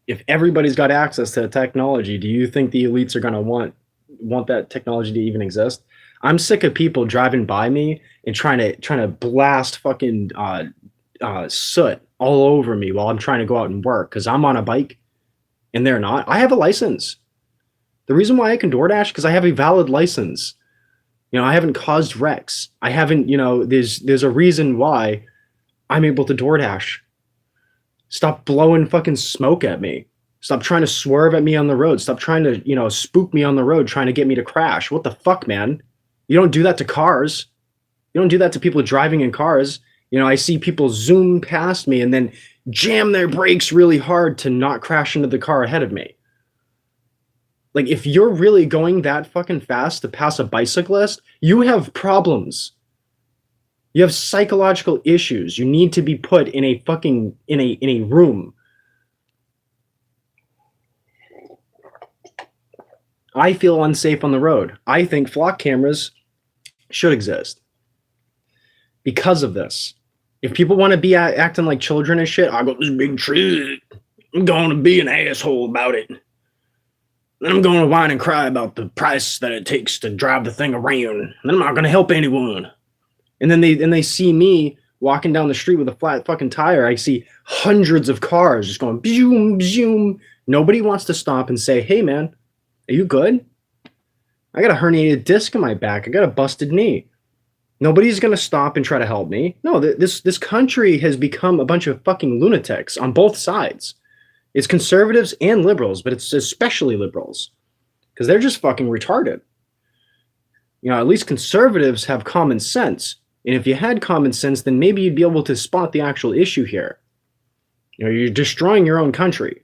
If everybody's got access to the technology, do you think the elites are going to want that technology to even exist? I'm sick of people driving by me and trying to blast fucking soot all over me while I'm trying to go out and work because I'm on a bike and they're not. I have a license. The reason why I can DoorDash because I have a valid license. I haven't caused wrecks. I haven't, there's a reason why I'm able to DoorDash. Stop blowing fucking smoke at me. Stop trying to swerve at me on the road. Stop trying to, spook me on the road, trying to get me to crash. What the fuck, man? You don't do that to cars. You don't do that to people driving in cars. I see people zoom past me and then jam their brakes really hard to not crash into the car ahead of me. Like, if you're really going that fucking fast to pass a bicyclist, you have problems. You have psychological issues. You need to be put in a fucking in a room. I feel unsafe on the road. I think flock cameras should exist because of this. If people want to be acting like children and shit, I got this big tree. I'm going to be an asshole about it. Then I'm going to whine and cry about the price that it takes to drive the thing around. And then I'm not going to help anyone. And then they see me walking down the street with a flat fucking tire. I see hundreds of cars just going zoom, zoom. Nobody wants to stop and say, hey, man, are you good? I got a herniated disc in my back. I got a busted knee. Nobody's going to stop and try to help me. No, this country has become a bunch of fucking lunatics on both sides. It's conservatives and liberals, but it's especially liberals because they're just fucking retarded. At least conservatives have common sense. And if you had common sense, then maybe you'd be able to spot the actual issue here. You're destroying your own country.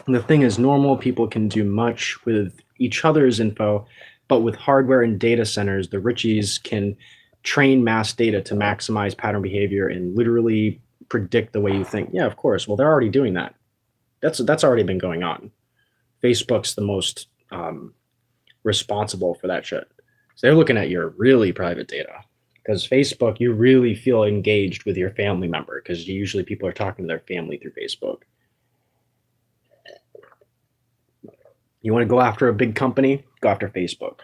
And the thing is, normal people can do much with each other's info, but with hardware and data centers, the richies can train mass data to maximize pattern behavior and literally predict the way you think. Yeah, of course. Well, they're already doing that. That's already been going on. Facebook's the most responsible for that shit. So they're looking at your really private data. Because Facebook, you really feel engaged with your family member because usually people are talking to their family through Facebook. You want to go after a big company? Go after Facebook.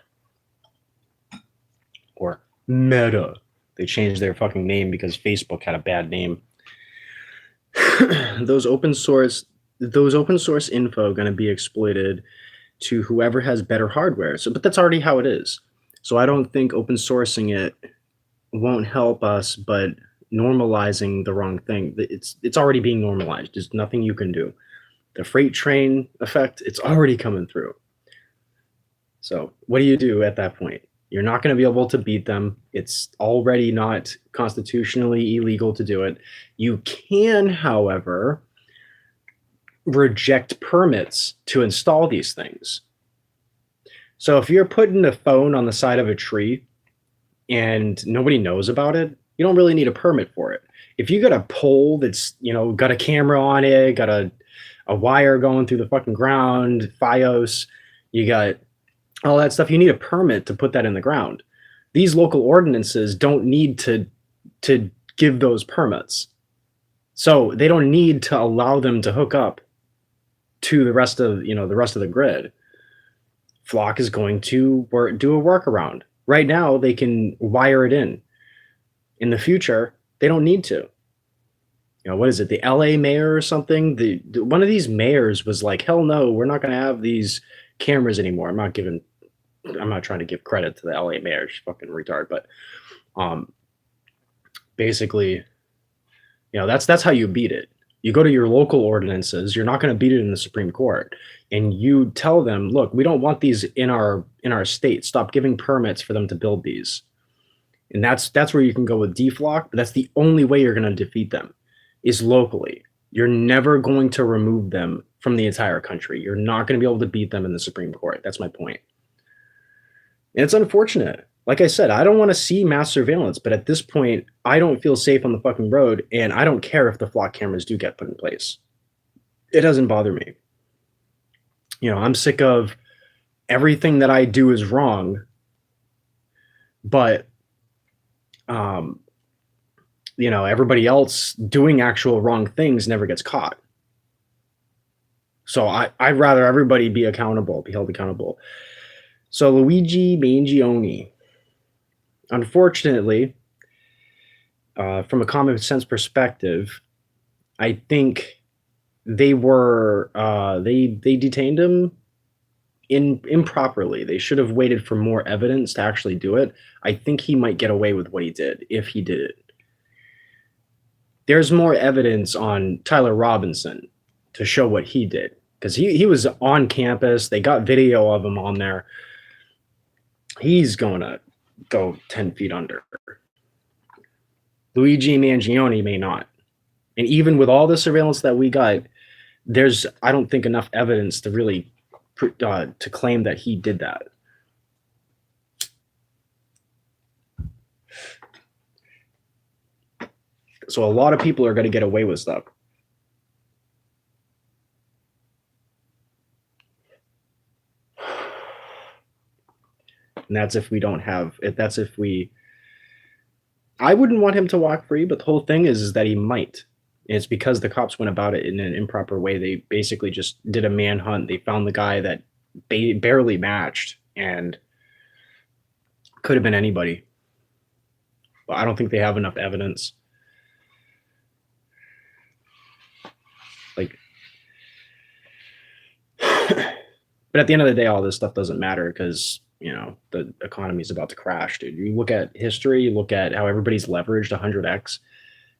Or Meta. They changed their fucking name because Facebook had a bad name. Those open source those open source info going to be exploited to whoever has better hardware. So, but that's already how it is. So I don't think open sourcing it won't help us, but normalizing the wrong thing. It's already being normalized. There's nothing you can do. The freight train effect, it's already coming through. So what do you do at that point? You're not going to be able to beat them. It's already not constitutionally illegal to do it. You can, however, reject permits to install these things. So if you're putting a phone on the side of a tree and nobody knows about it, you don't really need a permit for it. If you got a pole that's, got a camera on it, got a wire going through the fucking ground, FiOS, you got all that stuff, you need a permit to put that in the ground. These local ordinances don't need to give those permits. So they don't need to allow them to hook up to the rest of the grid. Flock is going to do a workaround. Right now, they can wire it in. In the future, they don't need to. What is it? The LA mayor or something? One of these mayors was like, hell no, we're not going to have these cameras anymore. I'm not trying to give credit to the LA mayor. She's fucking retard. But basically, that's how you beat it. You go to your local ordinances. You're not going to beat it in the Supreme Court, and you tell them, look, we don't want these in our state. Stop giving permits for them to build these. And that's where you can go with DFlock, but that's the only way you're going to defeat them is locally. You're never going to remove them from the entire country. You're not going to be able to beat them in the Supreme Court. That's my point. And it's unfortunate. Like I said, I don't want to see mass surveillance, but at this point, I don't feel safe on the fucking road, and I don't care if the flock cameras do get put in place. It doesn't bother me. I'm sick of everything that I do is wrong, but everybody else doing actual wrong things never gets caught. So I'd rather everybody be held accountable. So Luigi Mangione, unfortunately, from a common sense perspective, I think they detained him improperly. They should have waited for more evidence to actually do it. I think he might get away with what he did if he did it. There's more evidence on Tyler Robinson to show what he did, because he was on campus. They got video of him on there. He's going to go 10 feet under. Luigi Mangione may not. And even with all the surveillance that we got, there's, I don't think, enough evidence to really to claim that he did that. So a lot of people are going to get away with stuff. And that's if we don't have it. That's if we. I wouldn't want him to walk free, but the whole thing is that he might. And it's because the cops went about it in an improper way. They basically just did a manhunt. They found the guy that barely matched, and could have been anybody. But I don't think they have enough evidence. But at the end of the day, all this stuff doesn't matter because, the economy is about to crash, dude. You look at history, you look at how everybody's leveraged 100x.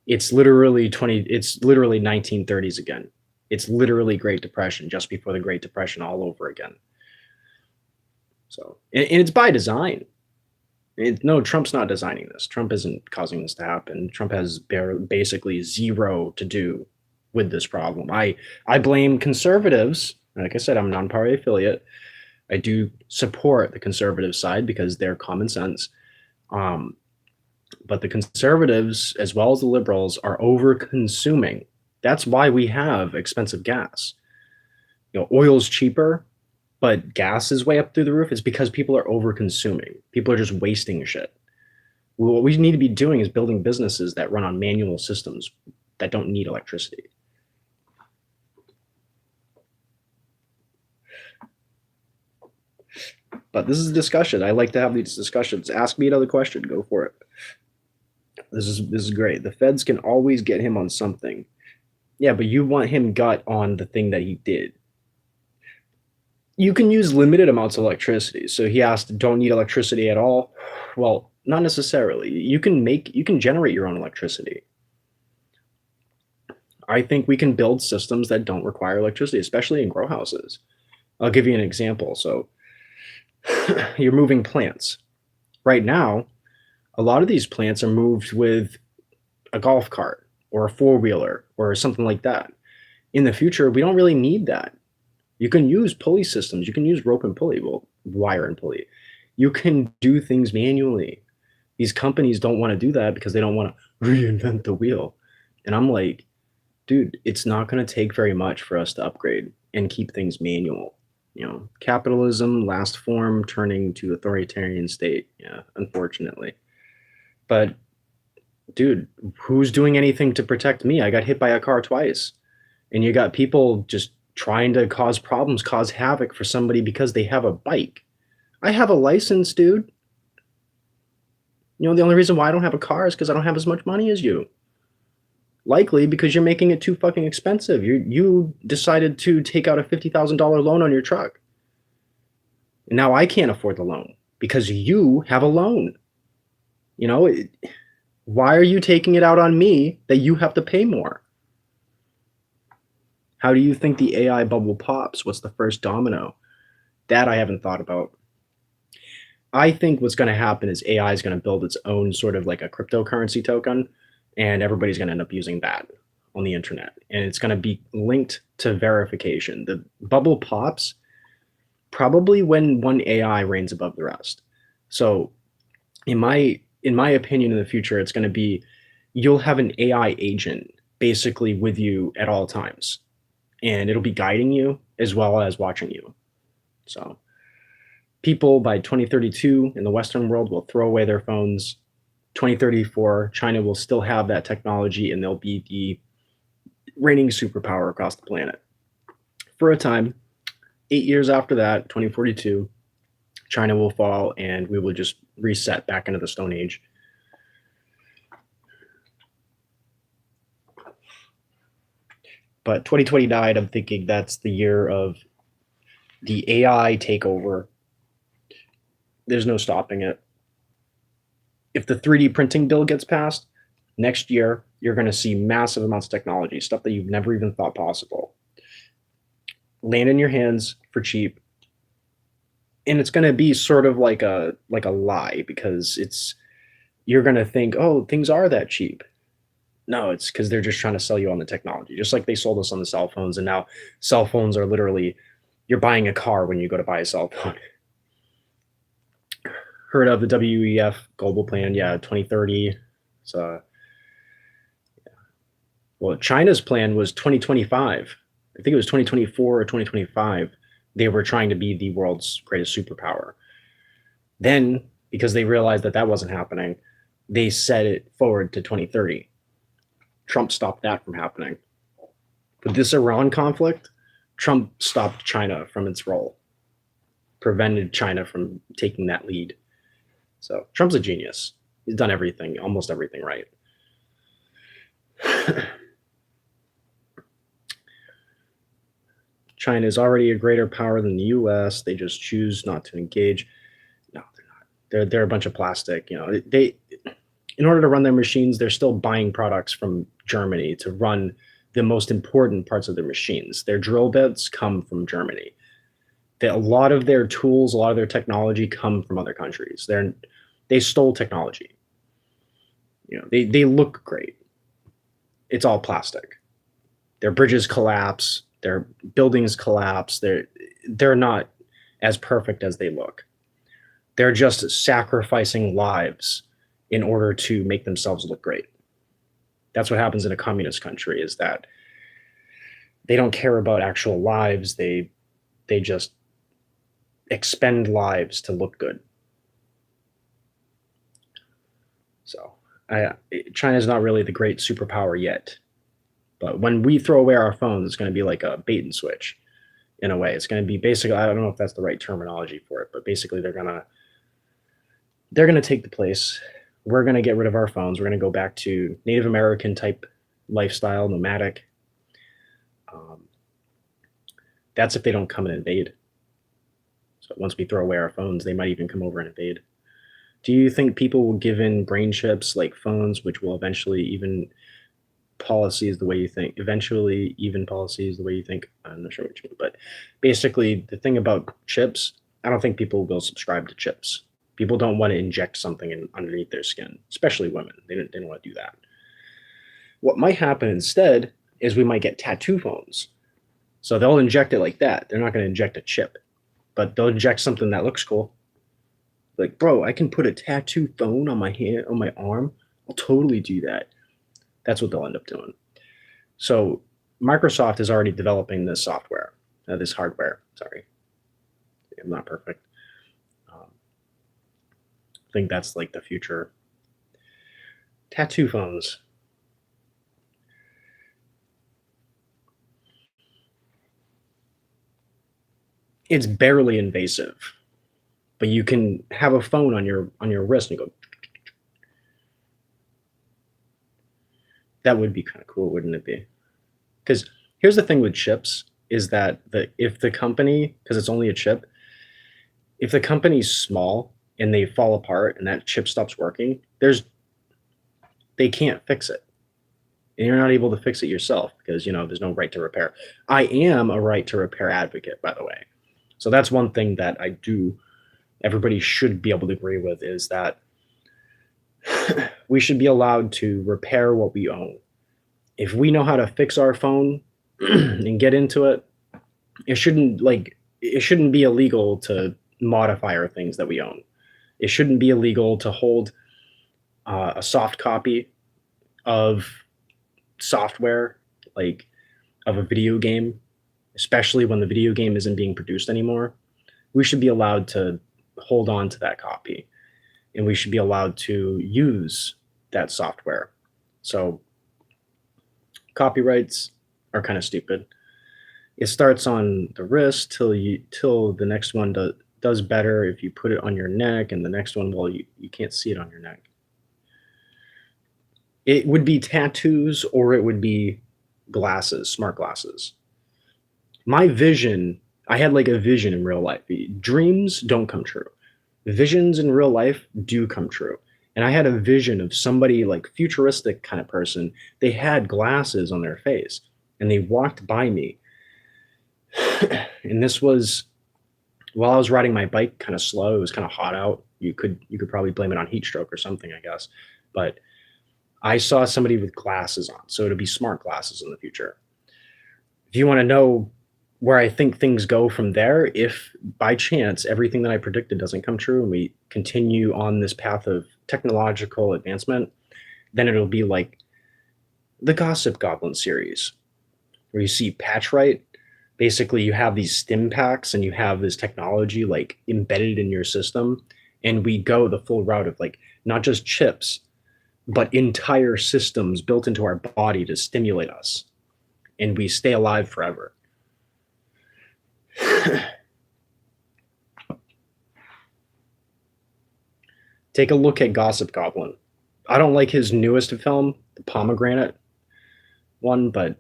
It's literally 1930s again. It's literally Great Depression, just before the Great Depression all over again. So, and it's by design. No, Trump's not designing this. Trump isn't causing this to happen. Trump has basically zero to do with this problem. I blame conservatives. Like I said, I'm a non-party affiliate. I do support the conservative side because they're common sense. But the conservatives, as well as the liberals, are over-consuming. That's why we have expensive gas. Oil's cheaper, but gas is way up through the roof. It's because people are over-consuming. People are just wasting shit. What we need to be doing is building businesses that run on manual systems that don't need electricity. But this is a discussion. I like to have these discussions. Ask me another question. Go for it. This is great. The feds can always get him on something. Yeah, but you want him gut on the thing that he did. You can use limited amounts of electricity. So he asked, don't need electricity at all. Well, not necessarily. You can generate your own electricity. I think we can build systems that don't require electricity, especially in grow houses. I'll give you an example. So you're moving plants. Right now, a lot of these plants are moved with a golf cart or a four-wheeler or something like that. In the future, we don't really need that. You can use pulley systems. You can use rope and pulley, well, wire and pulley. You can do things manually. These companies don't want to do that because they don't want to reinvent the wheel. And I'm like, dude, it's not going to take very much for us to upgrade and keep things manual. Capitalism, last form, turning to authoritarian state. Yeah, unfortunately. But dude, who's doing anything to protect me? I got hit by a car twice. And you got people just trying to cause problems, cause havoc for somebody because they have a bike. I have a license, dude. The only reason why I don't have a car is because I don't have as much money as you. Likely because you're making it too fucking expensive. You decided to take out a $50,000 loan on your truck. And now I can't afford the loan because you have a loan. Why are you taking it out on me that you have to pay more? How do you think the AI bubble pops? What's the first domino? That I haven't thought about. I think what's going to happen is AI is going to build its own sort of like a cryptocurrency token, and everybody's going to end up using that on the internet. And it's going to be linked to verification. The bubble pops probably when one AI reigns above the rest. So in my opinion, in the future, it's going to be you'll have an AI agent basically with you at all times, and it'll be guiding you as well as watching you. So people by 2032 in the Western world will throw away their phones. 2034, China will still have that technology and they'll be the reigning superpower across the planet. For a time, 8 years after that, 2042, China will fall and we will just reset back into the Stone Age. But 2029, I'm thinking that's the year of the AI takeover. There's no stopping it. If the 3D printing bill gets passed, next year, you're going to see massive amounts of technology, stuff that you've never even thought possible, land in your hands for cheap. And it's going to be sort of like a lie because you're going to think, oh, things are that cheap. No, it's because they're just trying to sell you on the technology, just like they sold us on the cell phones. And now cell phones are literally, you're buying a car when you go to buy a cell phone. Heard of the WEF global plan? Yeah, 2030. So, well, China's plan was 2025. I think it was 2024 or 2025. They were trying to be the world's greatest superpower. Then, because they realized that wasn't happening, they set it forward to 2030. Trump stopped that from happening. With this Iran conflict, Trump stopped China from its role, prevented China from taking that lead. So Trump's a genius. He's done everything, almost everything right. China is already a greater power than the U.S. They just choose not to engage. No, they're not. They're a bunch of plastic. They in order to run their machines, they're still buying products from Germany to run the most important parts of their machines. Their drill bits come from Germany. A lot of their tools, a lot of their technology come from other countries. They stole technology. They look great. It's all plastic. Their bridges collapse. Their buildings collapse. They're not as perfect as they look. They're just sacrificing lives in order to make themselves look great. That's what happens in a communist country, is that they don't care about actual lives. They just expend lives to look good. So China's not really the great superpower yet. But when we throw away our phones, it's going to be like a bait and switch in a way. It's going to be basically, I don't know if that's the right terminology for it, but basically they're going to take the place. We're going to get rid of our phones. We're going to go back to Native American type lifestyle, nomadic. Um, that's if they don't come and invade. So once we throw away our phones, they might even come over and invade. Do you think people will give in brain chips like phones, which will eventually even policies the way you think? Eventually, even policies the way you think. I'm not sure what you mean, but basically, the thing about chips, I don't think people will subscribe to chips. People don't want to inject something underneath their skin, especially women. They don't want to do that. What might happen instead is we might get tattoo phones. So they'll inject it like that. They're not going to inject a chip, but they'll inject something that looks cool. Like, bro, I can put a tattoo phone on my hand, on my arm. I'll totally do that. That's what they'll end up doing. So Microsoft is already developing this software, this hardware. Sorry, I'm not perfect. I think that's like the future. Tattoo phones. It's barely invasive, but you can have a phone on your wrist and go. That would be kind of cool, wouldn't it be? Because here's the thing with chips is that if the company, because it's only a chip, if the company's small and they fall apart and that chip stops working, they can't fix it. And you're not able to fix it yourself because there's no right to repair. I am a right to repair advocate, by the way. So that's one thing that I do everybody should be able to agree with is that we should be allowed to repair what we own. If we know how to fix our phone and get into it, it shouldn't be illegal to modify our things that we own. It shouldn't be illegal to hold a soft copy of software, like of a video game, especially when the video game isn't being produced anymore. We should be allowed to hold on to that copy, and we should be allowed to use that software. So copyrights are kind of stupid. It starts on the wrist till the next one does better if you put it on your neck, and the next one, well, you can't see it on your neck. It would be tattoos or it would be glasses, smart glasses. My vision, I had like a vision in real life. Dreams don't come true. Visions in real life do come true. And I had a vision of somebody like futuristic kind of person. They had glasses on their face and they walked by me. And this was while I was riding my bike kind of slow. It was kind of hot out. You could probably blame it on heat stroke or something, I guess. But I saw somebody with glasses on. So it'll be smart glasses in the future. If you want to know where I think things go from there, if by chance everything that I predicted doesn't come true and we continue on this path of technological advancement, then it'll be like the Gossip Goblin series, where you see Patchwright. Basically, you have these stim packs and you have this technology like embedded in your system, and we go the full route of like not just chips, but entire systems built into our body to stimulate us, and we stay alive forever. Take a look at Gossip Goblin. I don't like his newest film, the Pomegranate one, but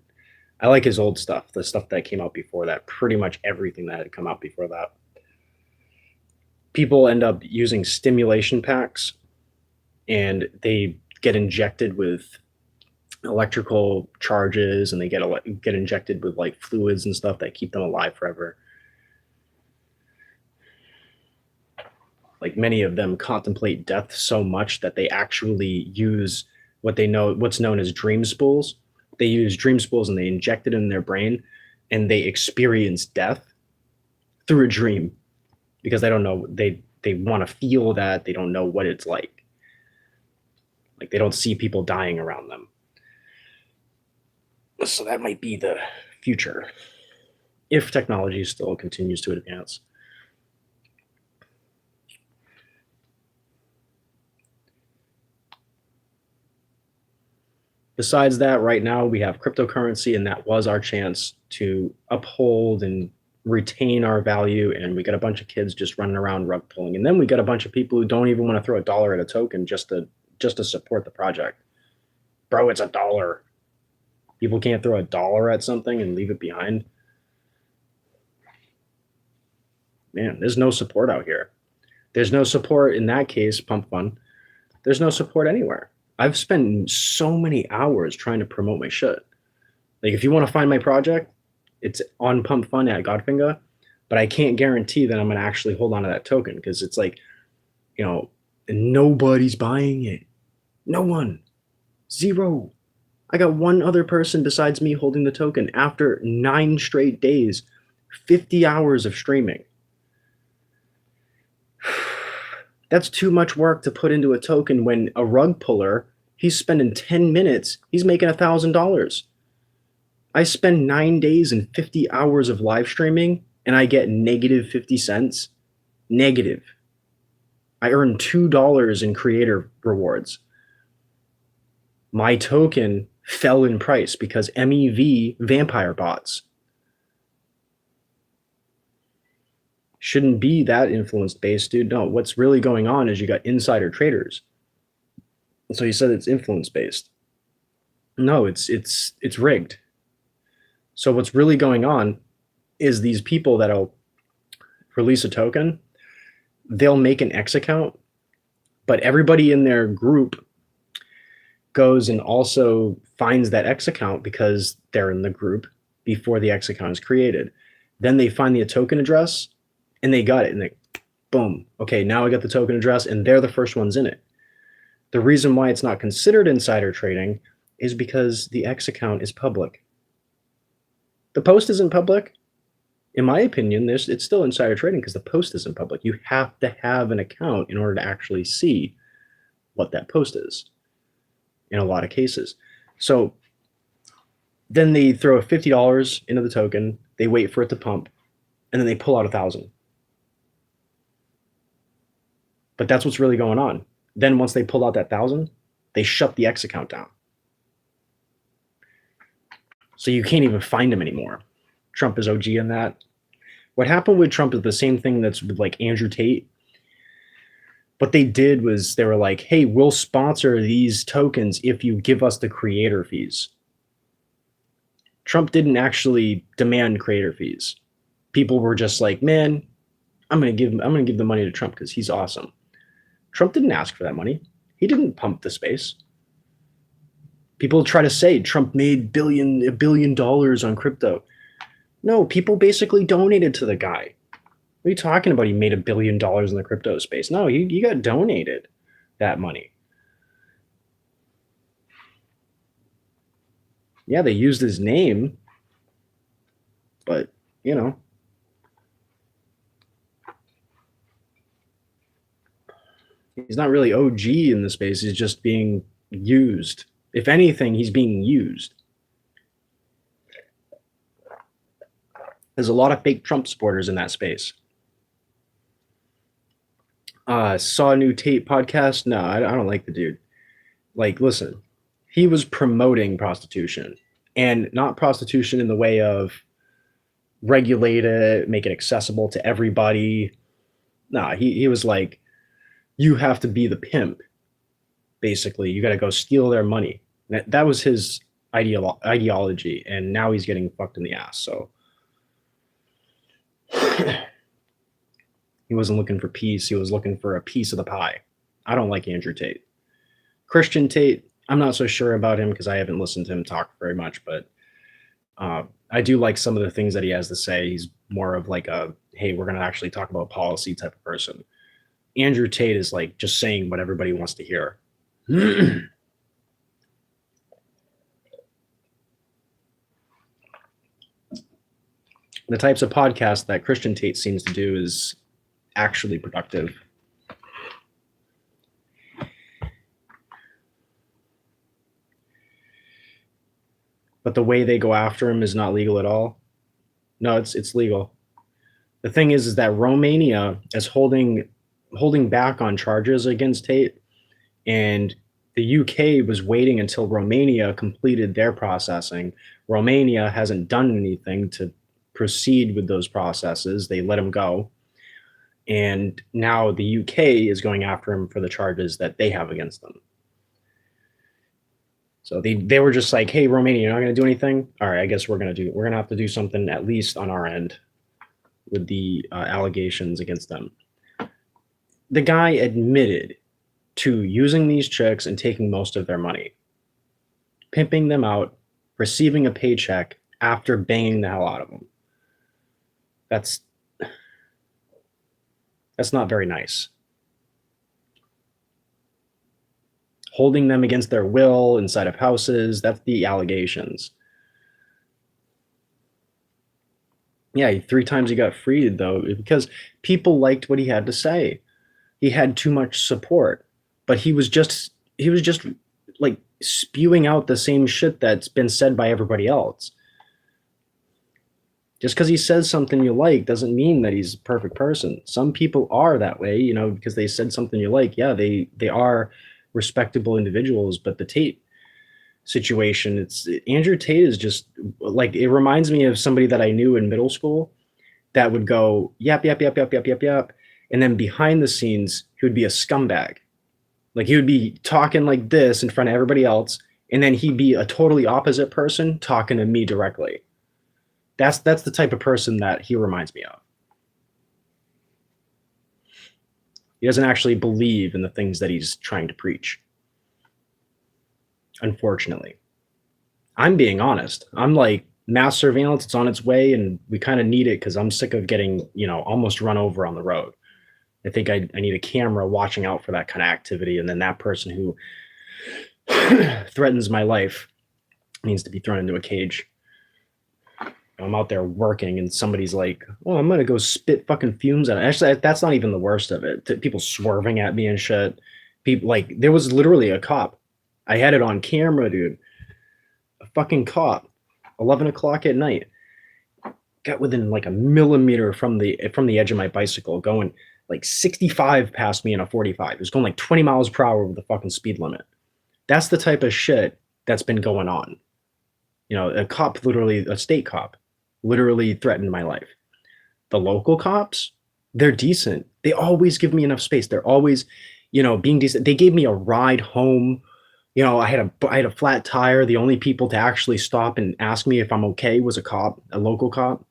I like his old stuff, the stuff that came out before that, pretty much everything that had come out before that. People end up using stimulation packs and they get injected with electrical charges and they get injected with like fluids and stuff that keep them alive forever. Like many of them contemplate death so much that they actually use what's known as dream spools. They use dream spools and they inject it in their brain and they experience death through a dream because they don't know they want to feel that. They don't know what it's like. Like they don't see people dying around them. So that might be the future if technology still continues to advance. Besides that, right now we have cryptocurrency, and that was our chance to uphold and retain our value. And we got a bunch of kids just running around rug pulling, and then we got a bunch of people who don't even want to throw a dollar at a token just to support the project. Bro, it's $1. People can't throw $1 at something and leave it behind. Man, there's no support out here. There's no support in that case, Pump Fun. There's no support anywhere. I've spent so many hours trying to promote my shit. Like, if you want to find my project, it's on Pump Fun at Godfinger, but I can't guarantee that I'm going to actually hold on to that token because it's like, nobody's buying it. No one. Zero. I got one other person besides me holding the token after 9 straight days, 50 hours of streaming. That's too much work to put into a token when a rug puller, he's spending 10 minutes, he's making $1,000. I spend 9 days and 50 hours of live streaming and I get negative 50 cents. Negative. I earn $2 in creator rewards. My token fell in price because MEV vampire bots. Shouldn't be that influence based, dude. No, what's really going on is you got insider traders. So you said it's influence based. No, it's rigged. So what's really going on is these people that'll release a token, they'll make an X account, but everybody in their group goes and also finds that X account because they're in the group before the X account is created. Then they find the token address and they got it and they, boom, okay, now I got the token address and they're the first ones in it. The reason why it's not considered insider trading is because the X account is public. The post isn't public. In my opinion, it's still insider trading because the post isn't public. You have to have an account in order to actually see what that post is in a lot of cases. So then they throw $50 into the token, they wait for it to pump, and then they pull out 1,000. But that's what's really going on. Then once they pull out that 1,000, they shut the X account down. So you can't even find him anymore. Trump is OG in that. What happened with Trump is the same thing that's with like Andrew Tate. What they did was they were like, hey, we'll sponsor these tokens if you give us the creator fees. Trump didn't actually demand creator fees. People were just like, man, I'm gonna give the money to Trump because he's awesome. Trump didn't ask for that money. He didn't pump the space. People try to say Trump made $1 billion on crypto. No, people basically donated to the guy. What are you talking about? He made $1 billion in the crypto space. No, he got donated that money. Yeah, they used his name, but he's not really OG in the space. He's just being used. If anything, he's being used. There's a lot of fake Trump supporters in that space. Saw a new Tate podcast. No, I don't like the dude. Like, listen, he was promoting prostitution, and not prostitution in the way of regulate it, make it accessible to everybody. No, he was like, you have to be the pimp. Basically, you got to go steal their money. That was his ideology, and now he's getting fucked in the ass. So he wasn't looking for peace. He was looking for a piece of the pie. I don't like Andrew Tate. Christian Tate, I'm not so sure about him because I haven't listened to him talk very much, but I do like some of the things that he has to say. He's more of like a, hey, we're going to actually talk about policy type of person. Andrew Tate is like just saying what everybody wants to hear. The types of podcasts that Christian Tate seems to do is actually productive. But the way they go after him is not legal at all. No, it's legal. The thing is that Romania is holding back on charges against Tate, and the UK was waiting until Romania completed their processing. Romania hasn't done anything to proceed with those processes. They let him go. And now the UK is going after him for the charges that they have against them. So they were just like, hey, Romania, you're not going to do anything. All right, I guess we're going to have to do something at least on our end with the allegations against them. The guy admitted to using these chicks and taking most of their money, pimping them out, receiving a paycheck after banging the hell out of them. That's not very nice. Holding them against their will inside of houses, that's the allegations. Yeah, 3 times he got freed though because people liked what he had to say. He had too much support, but he was just like spewing out the same shit that's been said by everybody else. Just because he says something you like doesn't mean that he's a perfect person. Some people are that way, you know, because they said something you like. Yeah, they are respectable individuals, but the Tate situation, it's Andrew Tate is just like, it reminds me of somebody that I knew in middle school that would go yap yap yap yap yap yap yap, and then behind the scenes he would be a scumbag. Like he would be talking like this in front of everybody else, and then he'd be a totally opposite person talking to me directly. That's the type of person that he reminds me of. He doesn't actually believe in the things that he's trying to preach. Unfortunately. I'm being honest. I'm like, mass surveillance, it's on its way, and we kind of need it because I'm sick of getting, you know, almost run over on the road. I think I need a camera watching out for that kind of activity, and then that person who threatens my life needs to be thrown into a cage. I'm out there working and somebody's like, oh, I'm going to go spit fucking fumes at it. Actually, that's not even the worst of it. People swerving at me and shit. People like, there was literally a cop. I had it on camera, dude. A fucking cop, 11 o'clock at night, got within like a millimeter from the edge of my bicycle, going like 65 past me in a 45. It was going like 20 miles per hour with the fucking speed limit. That's the type of shit that's been going on. You know, a cop, literally a state cop, literally threatened my life. The local cops, they're decent. They always give me enough space. They're always, you know, being decent. They gave me a ride home. You know, I had a flat tire. The only people to actually stop and ask me if I'm okay was a cop, a local cop.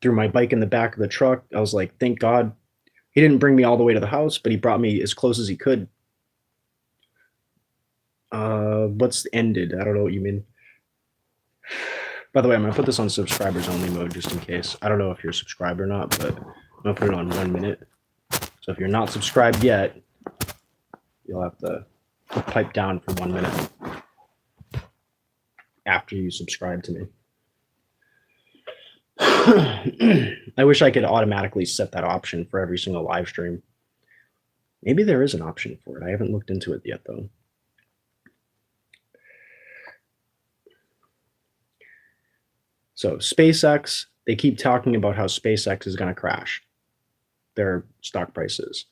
Threw my bike in the back of the truck. I was like, thank God he didn't bring me all the way to the house, but he brought me as close as he could. What's ended? I don't know what you mean. By the way, I'm going to put this on subscribers only mode just in case. I don't know if you're subscribed or not, but I'm going to put it on 1 minute. So if you're not subscribed yet, you'll have to pipe down for 1 minute after you subscribe to me. I wish I could automatically set that option for every single live stream. Maybe there is an option for it. I haven't looked into it yet, though. So SpaceX, they keep talking about how SpaceX is going to crash their stock prices.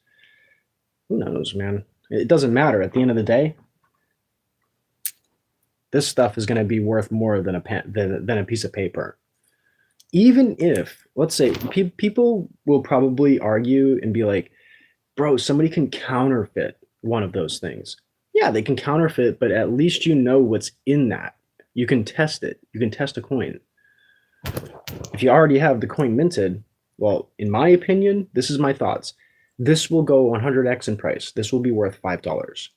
Who knows, man? It doesn't matter. At the end of the day, this stuff is going to be worth more than a piece of paper. Even if, let's say, people will probably argue and be like, bro, somebody can counterfeit one of those things. Yeah, they can counterfeit, but at least you know what's in that. You can test it. You can test a coin. If you already have the coin minted, well, in my opinion, this is my thoughts. This will go 100x in price. This will be worth $5.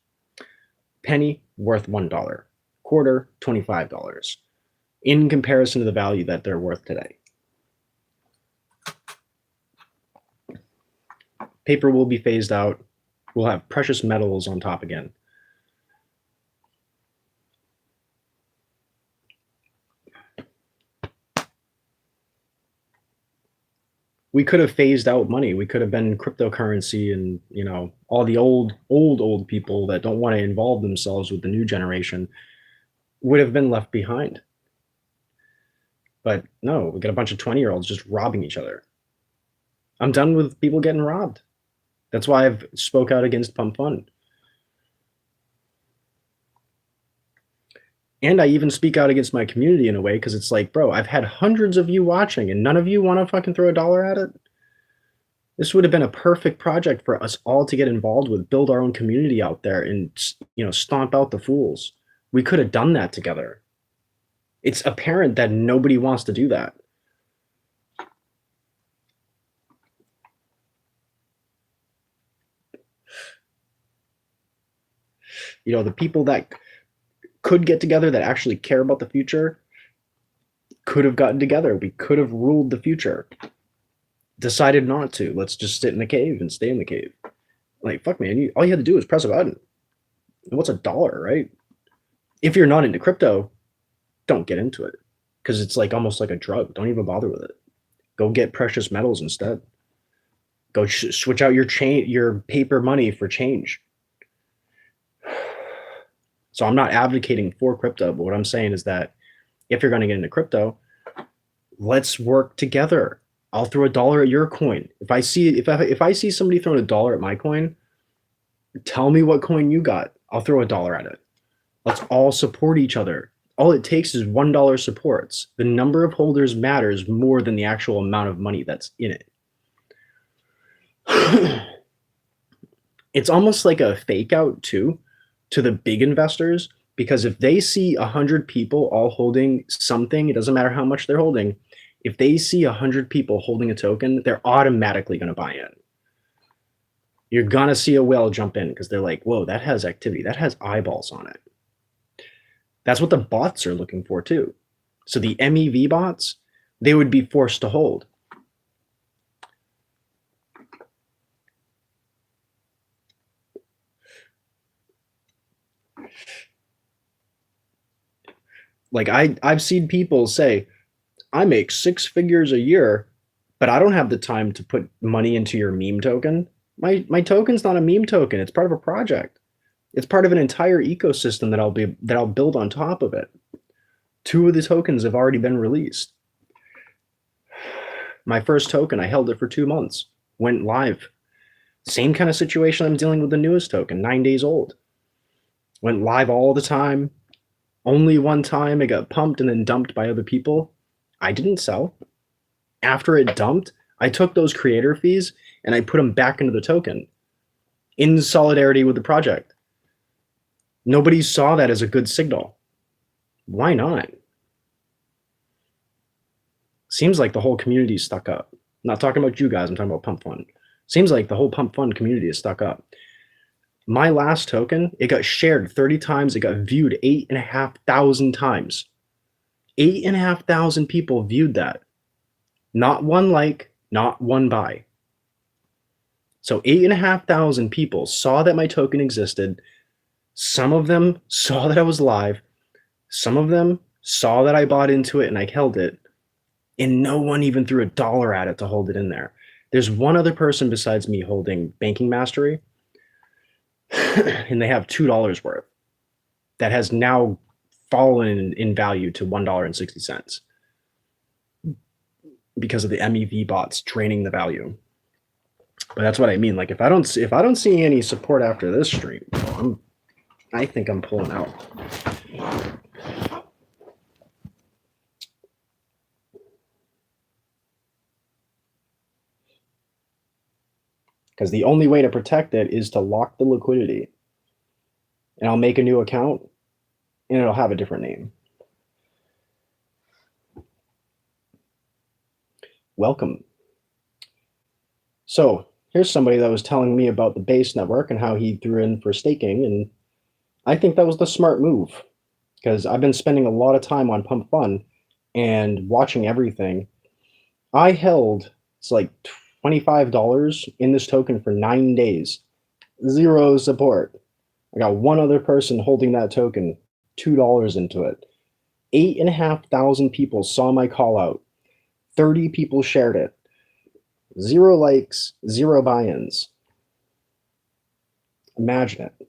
Penny, worth $1. Quarter, $25. In comparison to the value that they're worth today. Paper will be phased out. We'll have precious metals on top again. We could have phased out money. We could have been cryptocurrency, and, you know, all the old people that don't want to involve themselves with the new generation would have been left behind. But no, we got a bunch of 20-year-olds just robbing each other. I'm done with people getting robbed. That's why I've spoke out against Pump Fund. And I even speak out against my community in a way because it's like, bro, I've had hundreds of you watching and none of you want to fucking throw $1 at it. This would have been a perfect project for us all to get involved with, build our own community out there and, stomp out the fools. We could have done that together. It's apparent that nobody wants to do that. The people that could get together, that actually care about the future, could have gotten together. We could have ruled the future. Decided not to. Let's just sit in the cave and stay in the cave. Like, fuck, man. All you had to do is press a button. And what's $1, right? If you're not into crypto, don't get into it because it's like almost like a drug. Don't even bother with it. Go get precious metals instead. Go switch out your paper money for change. So I'm not advocating for crypto, but what I'm saying is that if you're going to get into crypto, let's work together. I'll throw $1 at your coin. If I see somebody throwing $1 at my coin, tell me what coin you got. I'll throw $1 at it. Let's all support each other. All it takes is $1 supports. The number of holders matters more than the actual amount of money that's in it. It's almost like a fake out too to the big investors, because if they see 100 people all holding something, it doesn't matter how much they're holding. If they see 100 people holding a token, they're automatically going to buy in. You're going to see a whale jump in because they're like, whoa, that has activity. That has eyeballs on it. That's what the bots are looking for too. So the MEV bots, they would be forced to hold. Like I've seen people say, I make 6 figures a year, but I don't have the time to put money into your meme token. My token's not a meme token. It's part of a project. It's part of an entire ecosystem that I'll build on top of it. 2 of the tokens have already been released. My first token, I held it for 2 months, went live. Same kind of situation I'm dealing with the newest token, 9 days old. Went live all the time. Only one time it got pumped and then dumped by other people. I didn't sell. After it dumped, I took those creator fees and I put them back into the token in solidarity with the project. Nobody saw that as a good signal. Why not? Seems like the whole community is stuck up. I'm not talking about you guys, I'm talking about Pump Fund. Seems like the whole Pump Fund community is stuck up. My last token, it got shared 30 times. It got viewed 8,500 times. 8,500 people viewed that. Not one like, not one buy. So 8,500 people saw that my token existed. Some of them saw that I was live. Some of them saw that I bought into it and I held it. And no one even threw $1 at it to hold it in there. There's one other person besides me holding Banking Mastery. And they have $2 worth that has now fallen in value to $1.60 because of the MEV bots draining the value. But that's what I mean. Like if I don't see any support after this stream, I think I'm pulling out. Because the only way to protect it is to lock the liquidity. And I'll make a new account and it'll have a different name. Welcome. So here's somebody that was telling me about the Base network and how he threw in for staking. And I think that was the smart move because I've been spending a lot of time on Pump Fund and watching everything. I held, it's like $25 in this token for 9 days. 0 support. I got one other person holding that token, $2 into it. 8,500 people saw my call out. 30 people shared it. 0 likes, 0 buy-ins. Imagine it.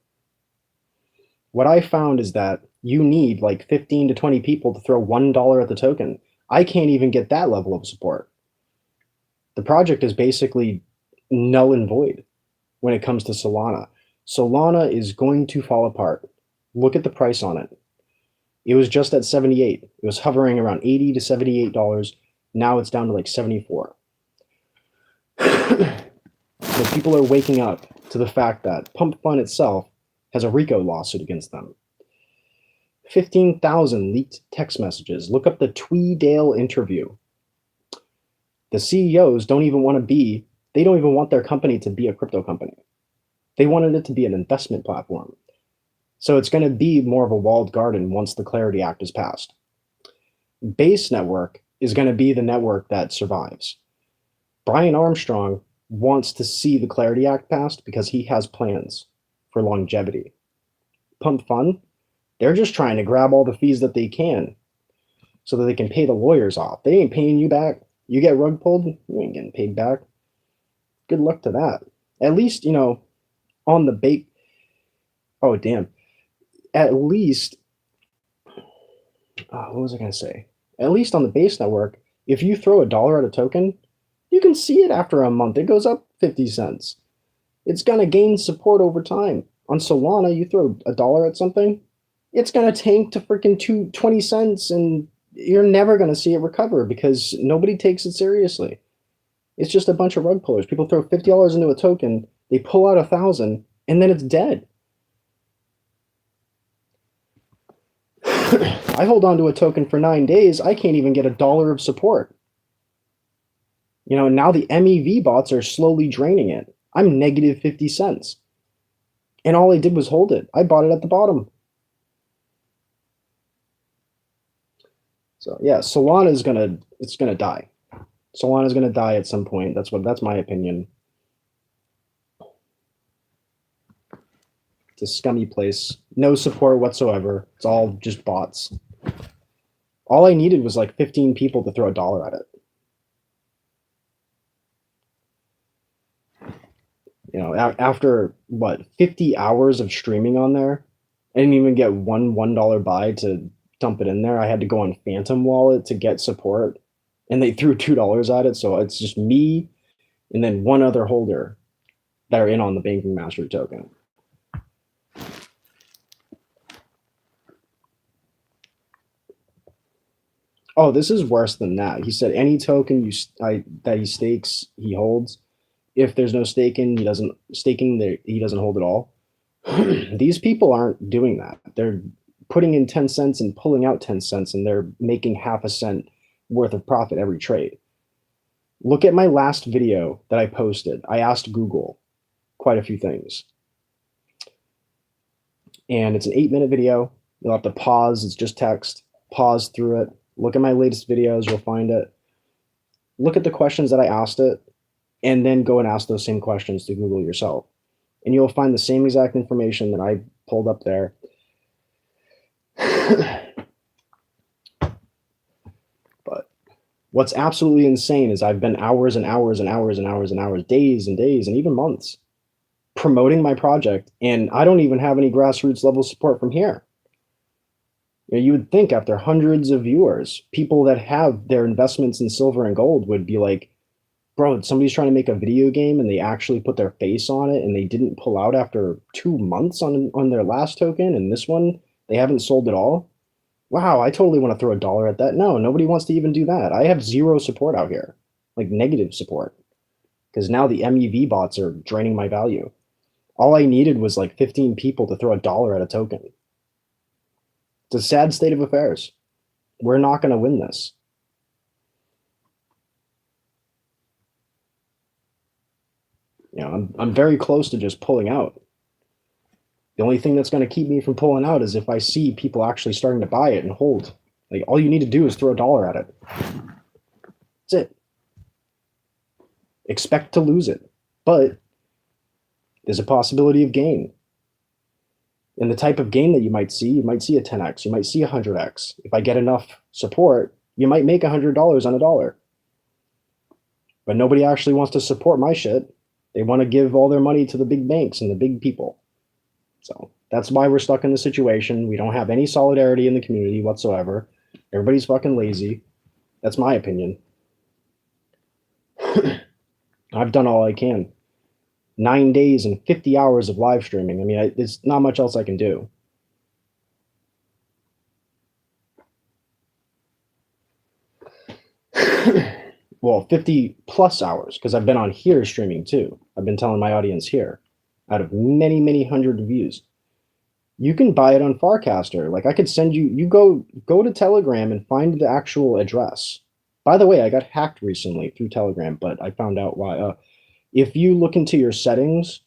What I found is that you need like 15 to 20 people to throw $1 at the token. I can't even get that level of support. The project is basically null and void when it comes to Solana. Solana is going to fall apart. Look at the price on it. It was just at 78. It was hovering around 80 to $78. Now it's down to like 74. So people are waking up to the fact that Pump Fun itself has a RICO lawsuit against them. 15,000 leaked text messages. Look up the Tweedale interview. The CEOs don't even want their company to be a crypto company. They wanted it to be an investment platform. So it's going to be more of a walled garden once the Clarity Act is passed. Base Network is going to be the network that survives. Brian Armstrong wants to see the Clarity Act passed because he has plans for longevity. Pump Fun, they're just trying to grab all the fees that they can so that they can pay the lawyers off. They ain't paying you back. You get rug pulled, you ain't getting paid back. Good luck to that. At least, on the bait. Oh, damn. At least, what was I going to say? At least on the Base Network, if you throw $1 at a token, you can see it after a month. It goes up 50 cents. It's going to gain support over time. On Solana, you throw $1 at something, it's going to tank to freaking 20 cents, and you're never going to see it recover because nobody takes it seriously. It's just a bunch of rug pullers. People throw $50 into a token, they pull out 1,000, and then it's dead. I hold on to a token for 9 days. I can't even get $1 of support. Now the MEV bots are slowly draining it. I'm negative 50 cents. And all I did was hold it. I bought it at the bottom. So yeah, Solana is gonna die. Solana is gonna die at some point. That's my opinion. It's a scummy place. No support whatsoever. It's all just bots. All I needed was like 15 people to throw $1 at it. After 50 hours of streaming on there, I didn't even get $1 buy to dump it in there. I had to go on Phantom Wallet to get support, and they threw $2 at it. So it's just me and then one other holder that are in on the Banking Mastery token. Oh, this is worse than that. He said any token that he stakes, he holds. If there's no staking, he doesn't hold it all. These people aren't doing that. They're putting in 10 cents and pulling out 10 cents, and they're making half a cent worth of profit every trade. Look at my last video that I posted. I asked Google quite a few things. And it's an 8-minute video. You'll have to pause. It's just text. Pause through it. Look at my latest videos. You'll find it. Look at the questions that I asked it, and then go and ask those same questions to Google yourself. And you'll find the same exact information that I pulled up there. But what's absolutely insane is I've been hours and hours and hours and hours and hours, days and days, and even months promoting my project, and I don't even have any grassroots level support from here. You would think after hundreds of viewers, people that have their investments in silver and gold would be like, bro, somebody's trying to make a video game and they actually put their face on it and they didn't pull out after 2 months on their last token, and this one, they haven't sold it all. Wow, I totally want to throw $1 at that. No, nobody wants to even do that. I have zero support out here, like negative support, because now the MEV bots are draining my value. All I needed was like 15 people to throw $1 at a token. It's a sad state of affairs. We're not going to win this. I'm very close to just pulling out. The only thing that's going to keep me from pulling out is if I see people actually starting to buy it and hold. Like, all you need to do is throw $1 at it. That's it. Expect to lose it, but there's a possibility of gain. And the type of gain that you might see a 10x, you might see 100x. If I get enough support, you might make $100 on $1. But nobody actually wants to support my shit. They want to give all their money to the big banks and the big people. So that's why we're stuck in this situation. We don't have any solidarity in the community whatsoever. Everybody's fucking lazy. That's my opinion. I've done all I can. 9 days and 50 hours of live streaming. I mean, there's not much else I can do. Well, 50 plus hours because I've been on here streaming too. I've been telling my audience here out of many, many hundred views. You can buy it on Farcaster. Like I could send you, you go to Telegram and find the actual address. By the way, I got hacked recently through Telegram, but I found out why. If you look into your settings,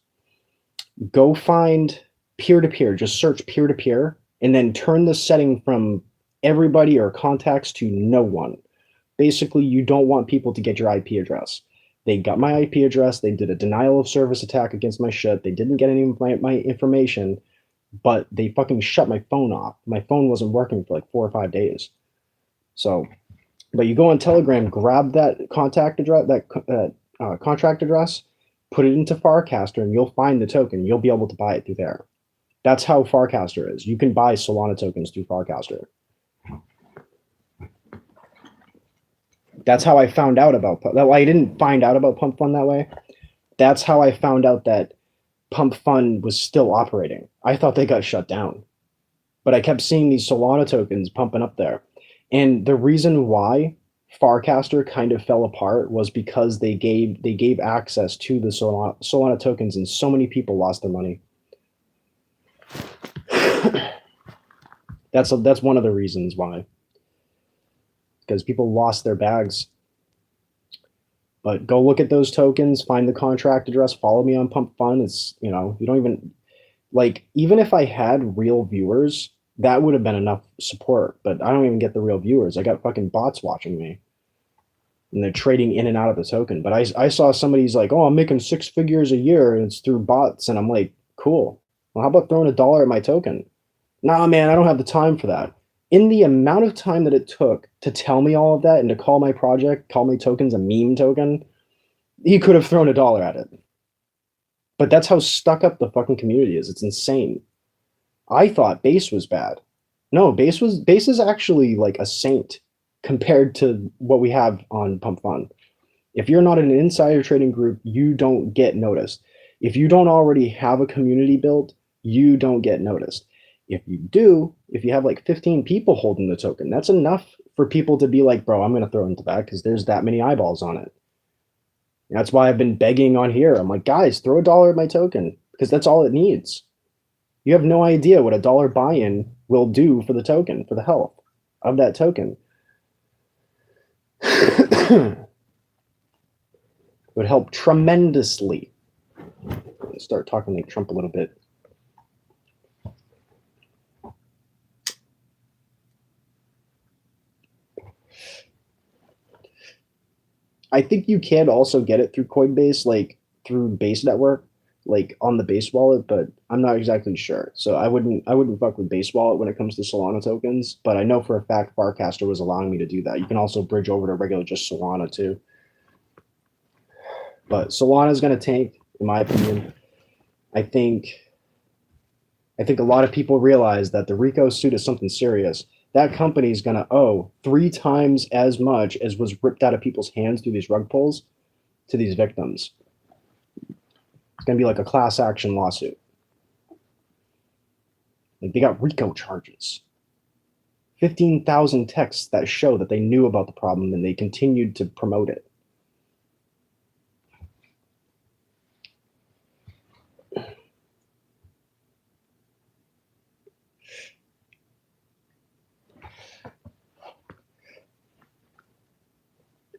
go find peer to peer, just search peer to peer, and then turn the setting from everybody or contacts to no one. Basically, you don't want people to get your IP address. They got my IP address. They did a denial of service attack against my shit. They didn't get any of my information, but they fucking shut my phone off. My phone wasn't working for like 4 or 5 days. So, but you go on Telegram, grab that contact address, that contract address, put it into Farcaster, and you'll find the token. You'll be able to buy it through there. That's how Farcaster is. You can buy Solana tokens through Farcaster. That's how I found out about that. I didn't find out about Pump Fund that way. That's how I found out that Pump Fund was still operating. I thought they got shut down, but I kept seeing these Solana tokens pumping up there. And the reason why Farcaster kind of fell apart was because they gave access to the Solana tokens, and so many people lost their money. That's one of the reasons why. Because people lost their bags. But go look at those tokens, find the contract address, follow me on Pump Fund. It's, you don't even, like, even if I had real viewers, that would have been enough support. But I don't even get the real viewers. I got fucking bots watching me. And they're trading in and out of the token. But I saw somebody's like, oh, I'm making 6 figures a year, and it's through bots. And I'm like, cool. Well, how about throwing $1 at my token? Nah, man, I don't have the time for that. In the amount of time that it took to tell me all of that and to call my project, call my tokens a meme token, he could have thrown $1 at it. But that's how stuck up the fucking community is. It's insane. I thought Base was bad. No, Base is actually like a saint compared to what we have on Pump Fund. If you're not in an insider trading group, you don't get noticed. If you don't already have a community built, you don't get noticed. If you do, if you have like 15 people holding the token, that's enough for people to be like, bro, I'm going to throw into that because there's that many eyeballs on it. And that's why I've been begging on here. I'm like, guys, throw $1 at my token because that's all it needs. You have no idea what $1 buy-in will do for the token, for the health of that token. It would help tremendously. Start talking like Trump a little bit. I think you can also get it through Coinbase, like through Base Network, like on the Base wallet, but I'm not exactly sure. So I wouldn't fuck with Base wallet when it comes to Solana tokens, but I know for a fact Farcaster was allowing me to do that. You can also bridge over to regular just Solana too. But Solana is going to tank, in my opinion. I think a lot of people realize that the RICO suit is something serious. That company is going to owe 3 times as much as was ripped out of people's hands through these rug pulls to these victims. It's going to be like a class action lawsuit. Like they got RICO charges. 15,000 texts that show that they knew about the problem and they continued to promote it.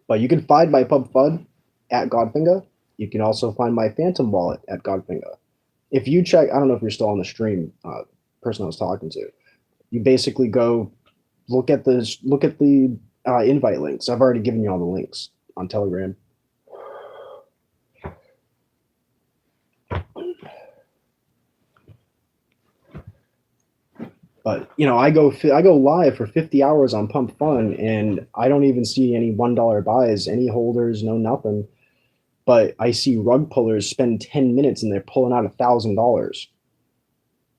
But you can find my Pump Fund at Godfinger. You can also find my Phantom wallet at Godfinger. If you check, I don't know if you're still on the stream, person I was talking to. You basically go look at the invite links. I've already given you all the links on Telegram. But I go live for 50 hours on Pump Fun, and I don't even see any $1 buys, any holders, no nothing. But I see rug pullers spend 10 minutes and they're pulling out $1,000.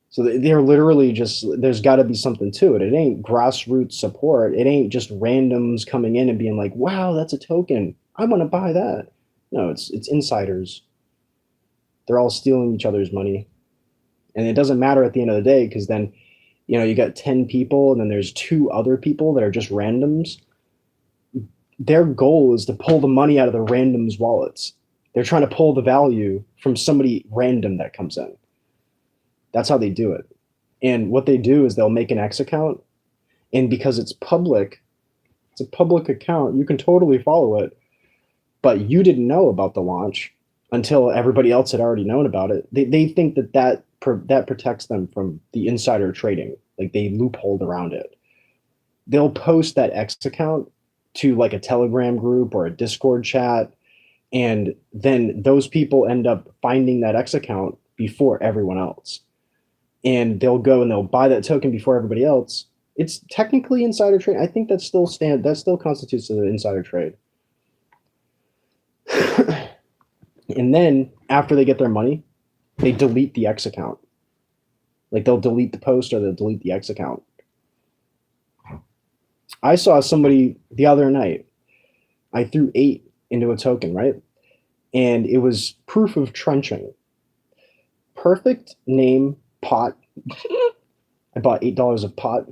So they're literally just, there's got to be something to it. It ain't grassroots support. It ain't just randoms coming in and being like, wow, that's a token. I want to buy that. No, it's insiders. They're all stealing each other's money. And it doesn't matter at the end of the day because then, you got 10 people and then there's 2 other people that are just randoms. their goal is to pull the money out of the random's wallets. They're trying to pull the value from somebody random that comes in. That's how they do it. And what they do is they'll make an X account, and because it's a public account, you can totally follow it, but you didn't know about the launch until everybody else had already known about it. They think that protects them from the insider trading. Like they loopholed around it. They'll post that X account to like a Telegram group or a Discord chat, and then those people end up finding that X account before everyone else. And they'll go and they'll buy that token before everybody else. It's technically insider trade. I think that still constitutes an insider trade. And then after they get their money, they delete the X account. Like they'll delete the post or they'll delete the X account. I saw somebody the other night. I threw 8 into a token, right? And it was proof of trenching. Perfect name pot. I bought $8 of pot.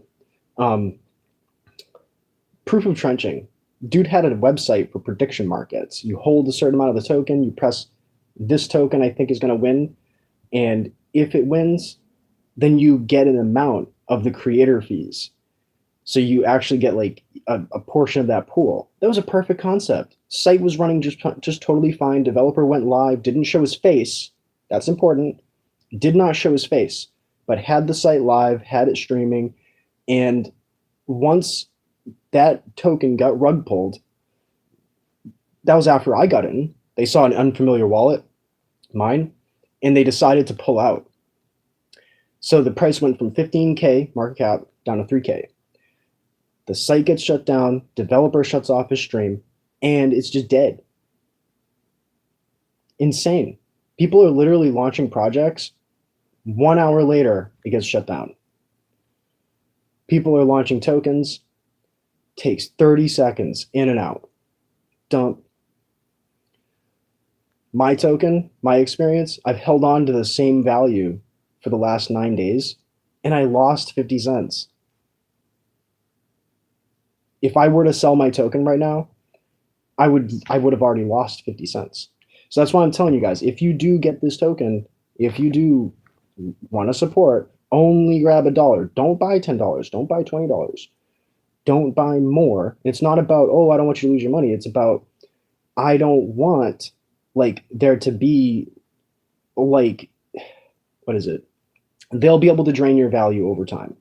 Proof of trenching. Dude had a website for prediction markets. You hold a certain amount of the token, you press this token I think is going to win, and if it wins, then you get an amount of the creator fees. So you actually get like a portion of that pool. That was a perfect concept. Site was running just totally fine. Developer went live, didn't show his face. That's important. Did not show his face, but had the site live, had it streaming, and once that token got rug pulled, that was after I got in. They saw an unfamiliar wallet, mine, and they decided to pull out. So the price went from 15K market cap down to 3K. The site gets shut down, developer shuts off his stream, and it's just dead. Insane. People are literally launching projects. 1 hour later, it gets shut down. People are launching tokens. Takes 30 seconds in and out. Dump. My token, my experience, I've held on to the same value for the last 9 days, and I lost 50 cents. If I were to sell my token right now, I would have already lost 50 cents. So that's why I'm telling you guys, if you do get this token, if you do want to support, only grab $1. Don't buy $10. Don't buy $20. Don't buy more. It's not about, oh, I don't want you to lose your money. It's about, I don't want like there to be like, what is it? They'll be able to drain your value over time.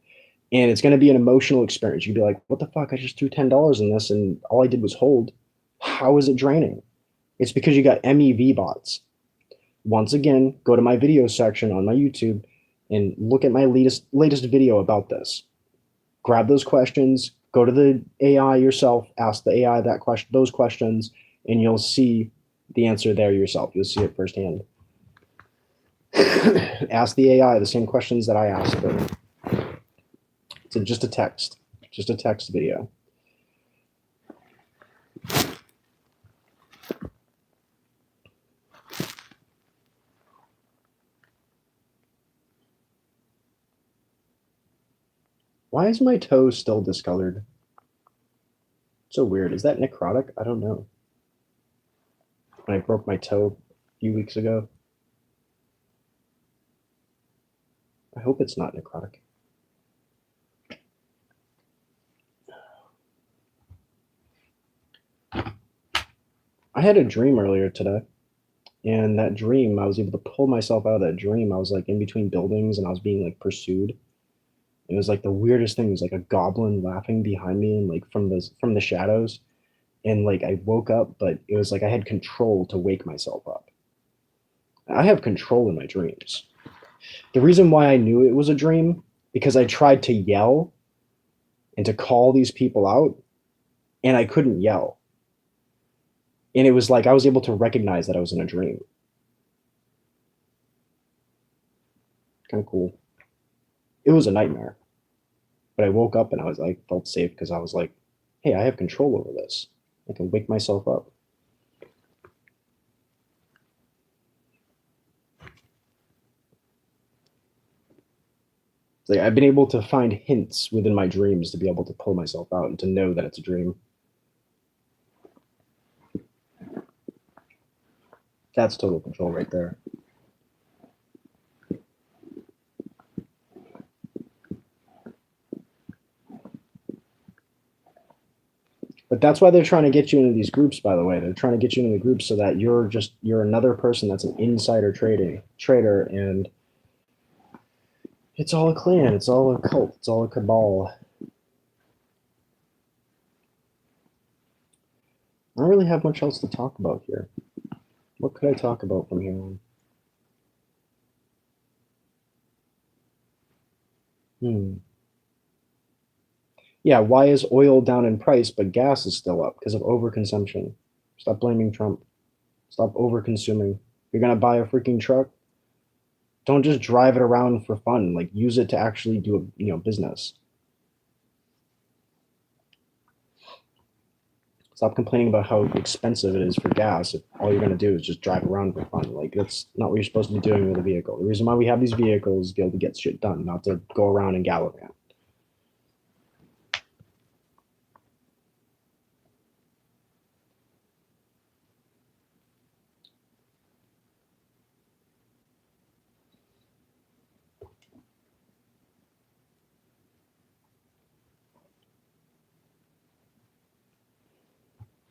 And it's going to be an emotional experience. You'd be like, what the fuck? I just threw $10 in this and all I did was hold. How is it draining? It's because you got MEV bots. Once again, go to my video section on my YouTube and look at my latest video about this. Grab those questions, go to the AI yourself, ask the AI those questions, and you'll see the answer there yourself. You'll see it firsthand. Ask the AI the same questions that I asked it. It's just a text video. Why is my toe still discolored? So weird. Is that necrotic? I don't know. When I broke my toe a few weeks ago. I hope it's not necrotic. I had a dream earlier today, and that dream, I was able to pull myself out of that dream. I was like in between buildings and I was being like pursued. It was like the weirdest thing. It was like a goblin laughing behind me and like from the shadows. And like I woke up, but it was like I had control to wake myself up. I have control in my dreams. The reason why I knew it was a dream, because I tried to yell and to call these people out, and I couldn't yell. And it was like I was able to recognize that I was in a dream. Kind of cool. It was a nightmare. But I woke up and I was like, felt safe because I was like, hey, I have control over this. I can wake myself up. It's like I've been able to find hints within my dreams to be able to pull myself out and to know that it's a dream. That's total control right there. But that's why they're trying to get you into these groups, by the way. They're trying to get you into the groups so that you're another person that's an insider trader, and it's all a clan, it's all a cult, it's all a cabal. I don't really have much else to talk about here. What could I talk about from here on? Yeah, why is oil down in price but gas is still up? Because of overconsumption. Stop blaming Trump. Stop overconsuming. You're gonna buy a freaking truck. Don't just drive it around for fun. Like, use it to actually do a business. Stop complaining about how expensive it is for gas if all you're gonna do is just drive around for fun. Like, that's not what you're supposed to be doing with a vehicle. The reason why we have these vehicles is to be able to get shit done, not to go around and gallivant.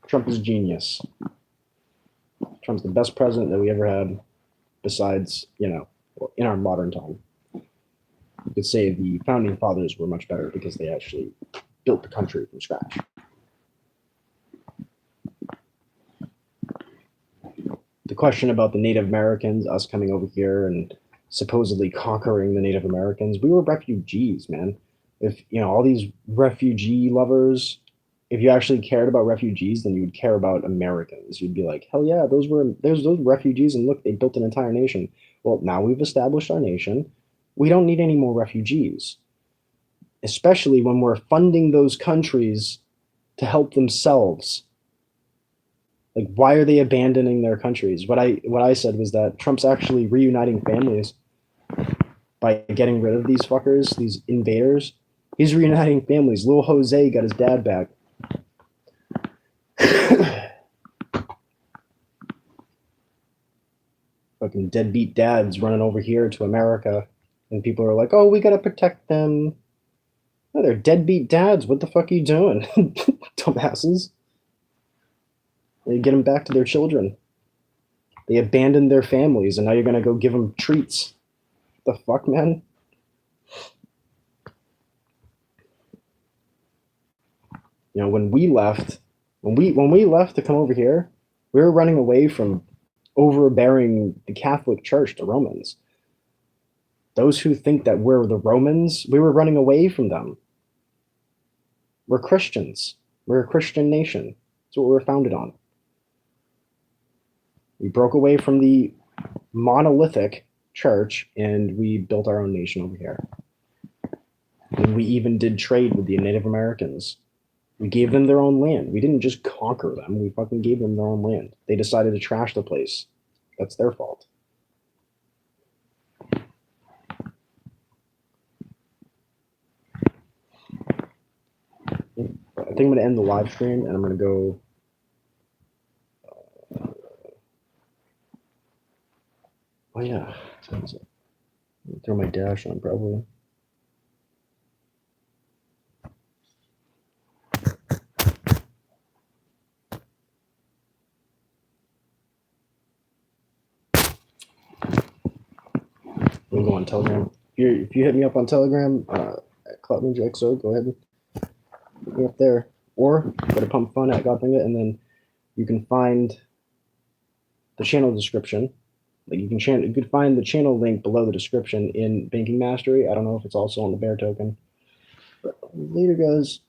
Trump is genius. Trump's the best president that we ever had, besides, in our modern time. You could say the founding fathers were much better because they actually built the country from scratch. The question about the Native Americans, us coming over here and supposedly conquering the Native Americans, we were refugees, man. If, all these refugee lovers, if you actually cared about refugees, then you would care about Americans. You'd be like, hell yeah, those refugees, and look, they built an entire nation. Well, now we've established our nation. We don't need any more refugees, especially when we're funding those countries to help themselves. Like, why are they abandoning their countries? What I said was that Trump's actually reuniting families by getting rid of these fuckers, these invaders. He's reuniting families. Little Jose got his dad back. Fucking deadbeat dads running over here to America, and people are like, "Oh, we gotta protect them." No, they're deadbeat dads. What the fuck are you doing, dumbasses? They get them back to their children. They abandoned their families, and now you're gonna go give them treats. What the fuck, man? When we left to come over here, we were running away from overbearing the Catholic Church, the Romans. Those who think that we're the Romans, we were running away from them. We're Christians. We're a Christian nation. That's what we were founded on. We broke away from the monolithic church and we built our own nation over here. And we even did trade with the Native Americans. We gave them their own land. We didn't just conquer them. We fucking gave them their own land. They decided to trash the place. That's their fault. I think I'm going to end the live stream and I'm going to go. Oh, yeah. Throw my dash on, probably. I'm going to go on Telegram. If you hit me up on Telegram, at Cloud Ninja XO, go ahead and hit me up there. Or go to Pump Fun at Godfinger, and then you can find the channel description. Like, you can find the channel link below the description in Banking Mastery. I don't know if it's also on the Bear token. But later, guys.